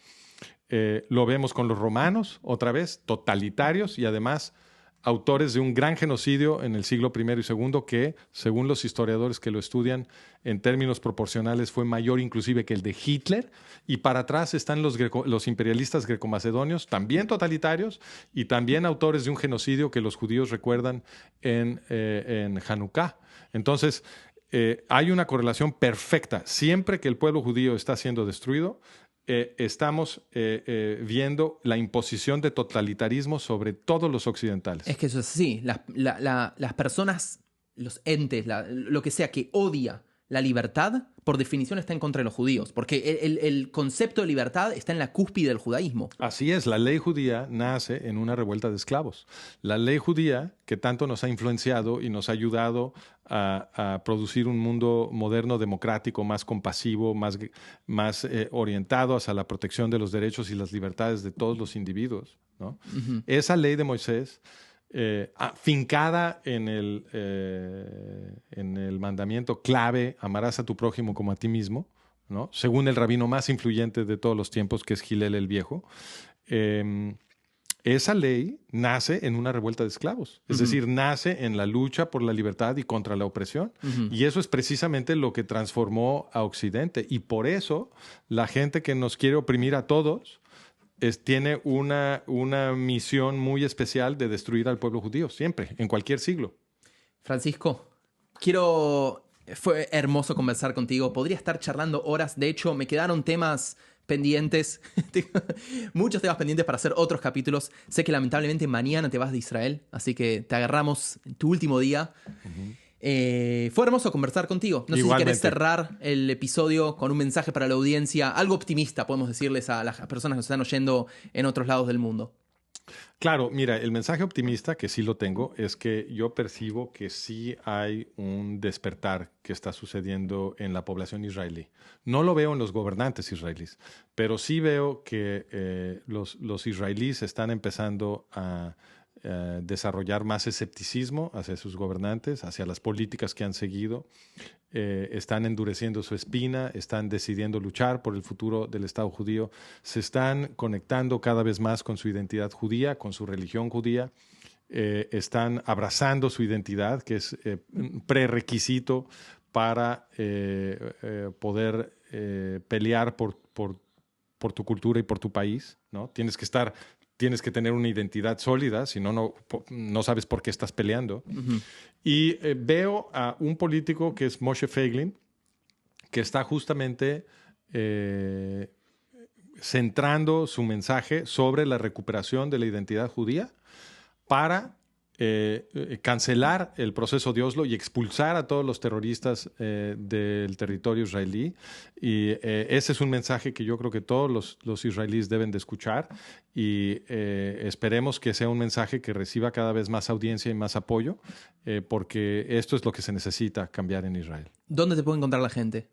[SPEAKER 1] Lo vemos con los romanos, otra vez, totalitarios y además autores de un gran genocidio en el siglo I y II que, según los historiadores que lo estudian, en términos proporcionales fue mayor inclusive que el de Hitler. Y para atrás están los imperialistas greco-macedonios, también totalitarios, y también autores de un genocidio que los judíos recuerdan en Hanukkah. Entonces, hay una correlación perfecta. Siempre que el pueblo judío está siendo destruido, estamos viendo la imposición de totalitarismo sobre todos los occidentales.
[SPEAKER 2] Es que eso es así. Las personas, los entes, lo que sea que odia la libertad, por definición está en contra de los judíos, porque el concepto de libertad está en la cúspide del judaísmo.
[SPEAKER 1] Así es, la ley judía nace en una revuelta de esclavos. La ley judía, que tanto nos ha influenciado y nos ha ayudado a producir un mundo moderno, democrático, más compasivo, más orientado hacia la protección de los derechos y las libertades de todos los individuos, ¿no? Esa ley de Moisés, fincada en el mandamiento clave, amarás a tu prójimo como a ti mismo, ¿no? Según el rabino más influyente de todos los tiempos, que es Hillel el Viejo. Esa ley nace en una revuelta de esclavos, es decir, nace en la lucha por la libertad y contra la opresión. Y eso es precisamente lo que transformó a Occidente. Y por eso la gente que nos quiere oprimir a todos tiene una misión muy especial de destruir al pueblo judío, siempre, en cualquier siglo.
[SPEAKER 2] Francisco, fue hermoso conversar contigo. Podría estar charlando horas. De hecho, me quedaron temas pendientes, muchos temas pendientes para hacer otros capítulos. Sé que lamentablemente mañana te vas de Israel, así que te agarramos en tu último día. Fue hermoso conversar contigo. No sé si querés cerrar el episodio con un mensaje para la audiencia, algo optimista, podemos decirles a las personas que nos están oyendo en otros lados del mundo.
[SPEAKER 1] Claro, mira, el mensaje optimista, que sí lo tengo, es que yo percibo que sí hay un despertar que está sucediendo en la población israelí. No lo veo en los gobernantes israelíes, pero sí veo que los israelíes están empezando a desarrollar más escepticismo hacia sus gobernantes, hacia las políticas que han seguido. Están endureciendo su espina, están decidiendo luchar por el futuro del Estado judío, se están conectando cada vez más con su identidad judía, con su religión judía, están abrazando su identidad, que es un prerequisito para poder pelear por tu cultura y por tu país, ¿no? Tienes que tener una identidad sólida, si no, no sabes por qué estás peleando. Y veo a un político que es Moshe Feiglin, que está justamente centrando su mensaje sobre la recuperación de la identidad judía para cancelar el proceso de Oslo y expulsar a todos los terroristas del territorio israelí. Y ese es un mensaje que yo creo que todos los israelíes deben de escuchar y esperemos que sea un mensaje que reciba cada vez más audiencia y más apoyo, porque esto es lo que se necesita cambiar en Israel.
[SPEAKER 2] ¿Dónde te puede encontrar la gente?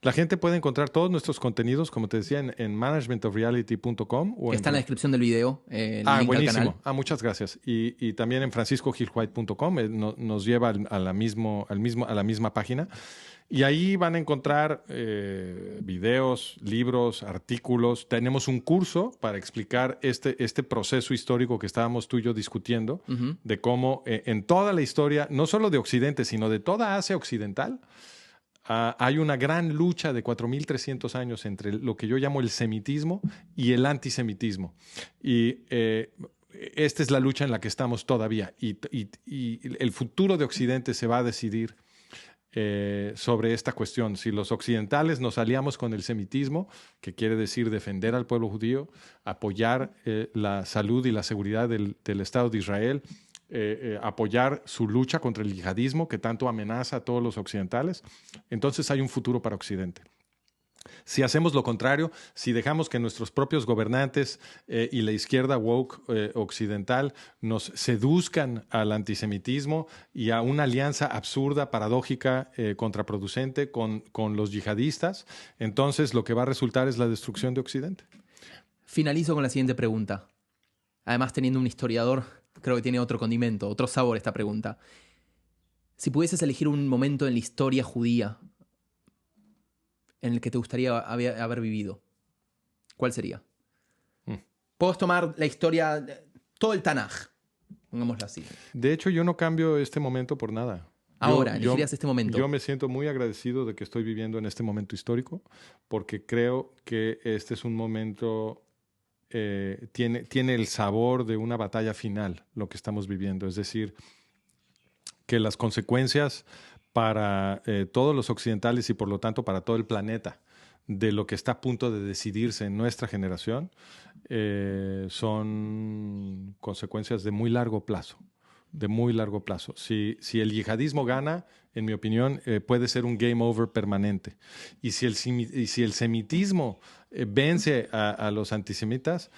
[SPEAKER 1] La gente puede encontrar todos nuestros contenidos, como te decía, en managementofreality.com.
[SPEAKER 2] Que está en la descripción del video. El link
[SPEAKER 1] buenísimo.
[SPEAKER 2] al canal.
[SPEAKER 1] Muchas gracias. Y también en franciscogilwhite.com nos lleva a la misma página. Y ahí van a encontrar videos, libros, artículos. Tenemos un curso para explicar este proceso histórico que estábamos tú y yo discutiendo, de cómo en toda la historia, no solo de Occidente, sino de toda Asia Occidental, hay una gran lucha de 4.300 años entre lo que yo llamo el semitismo y el antisemitismo. Y esta es la lucha en la que estamos todavía. Y el futuro de Occidente se va a decidir sobre esta cuestión. Si los occidentales nos aliamos con el semitismo, que quiere decir defender al pueblo judío, apoyar la salud y la seguridad del Estado de Israel, apoyar su lucha contra el yihadismo que tanto amenaza a todos los occidentales, entonces hay un futuro para Occidente. Si hacemos lo contrario, si dejamos que nuestros propios gobernantes y la izquierda woke occidental nos seduzcan al antisemitismo y a una alianza absurda, paradójica, contraproducente con los yihadistas, entonces lo que va a resultar es la destrucción de Occidente.
[SPEAKER 2] Finalizo con la siguiente pregunta. Además, teniendo un historiador, creo que tiene otro condimento, otro sabor esta pregunta. Si pudieses elegir un momento en la historia judía en el que te gustaría haber vivido, ¿cuál sería? Puedes tomar la historia, todo el Tanaj, pongámoslo así.
[SPEAKER 1] De hecho, yo no cambio este momento por nada.
[SPEAKER 2] Ahora, elegirías este momento.
[SPEAKER 1] Yo me siento muy agradecido de que estoy viviendo en este momento histórico, porque creo que este es un momento... tiene el sabor de una batalla final, lo que estamos viviendo. Es decir, que las consecuencias para todos los occidentales y por lo tanto para todo el planeta de lo que está a punto de decidirse en nuestra generación son consecuencias de muy largo plazo. De muy largo plazo. Si el yihadismo gana, en mi opinión, puede ser un game over permanente. Y si el semitismo vence a los antisemitas,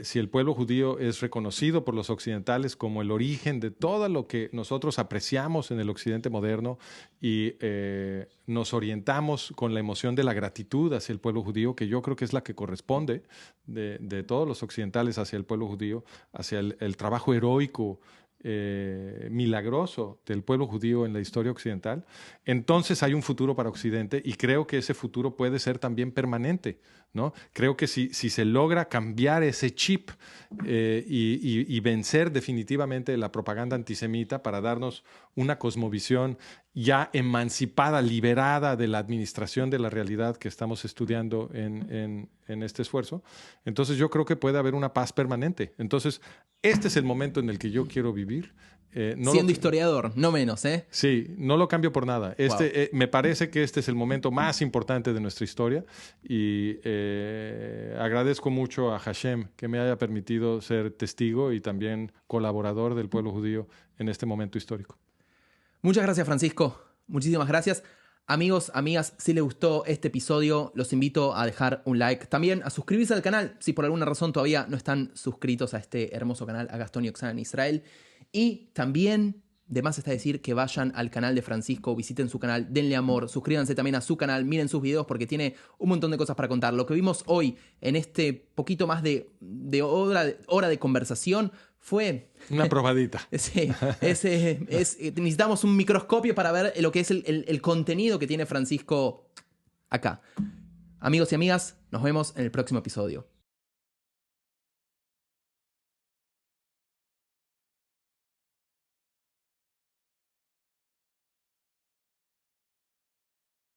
[SPEAKER 1] si el pueblo judío es reconocido por los occidentales como el origen de todo lo que nosotros apreciamos en el occidente moderno y nos orientamos con la emoción de la gratitud hacia el pueblo judío, que yo creo que es la que corresponde de todos los occidentales hacia el pueblo judío, hacia el trabajo heroico milagroso del pueblo judío en la historia occidental, entonces hay un futuro para Occidente y creo que ese futuro puede ser también permanente, ¿no? Creo que si se logra cambiar ese chip y vencer definitivamente la propaganda antisemita para darnos una cosmovisión ya emancipada, liberada de la administración de la realidad que estamos estudiando en este esfuerzo, entonces yo creo que puede haber una paz permanente. Entonces, este es el momento en el que yo quiero vivir.
[SPEAKER 2] Siendo historiador, no menos, ¿eh?
[SPEAKER 1] Sí, no lo cambio por nada.
[SPEAKER 2] Wow.
[SPEAKER 1] Me parece que este es el momento más importante de nuestra historia y agradezco mucho a Hashem que me haya permitido ser testigo y también colaborador del pueblo judío en este momento histórico.
[SPEAKER 2] Muchas gracias, Francisco. Muchísimas gracias. Amigos, amigas, si les gustó este episodio, los invito a dejar un like. También a suscribirse al canal si por alguna razón todavía no están suscritos a este hermoso canal, a Gastón Yoxan en Israel. Y también, de más está decir que vayan al canal de Francisco, visiten su canal, denle amor, suscríbanse también a su canal, miren sus videos porque tiene un montón de cosas para contar. Lo que vimos hoy en este poquito más de hora de conversación fue...
[SPEAKER 1] Una probadita.
[SPEAKER 2] Sí, necesitamos un microscopio para ver lo que es el contenido que tiene Francisco acá. Amigos y amigas, nos vemos en el próximo episodio.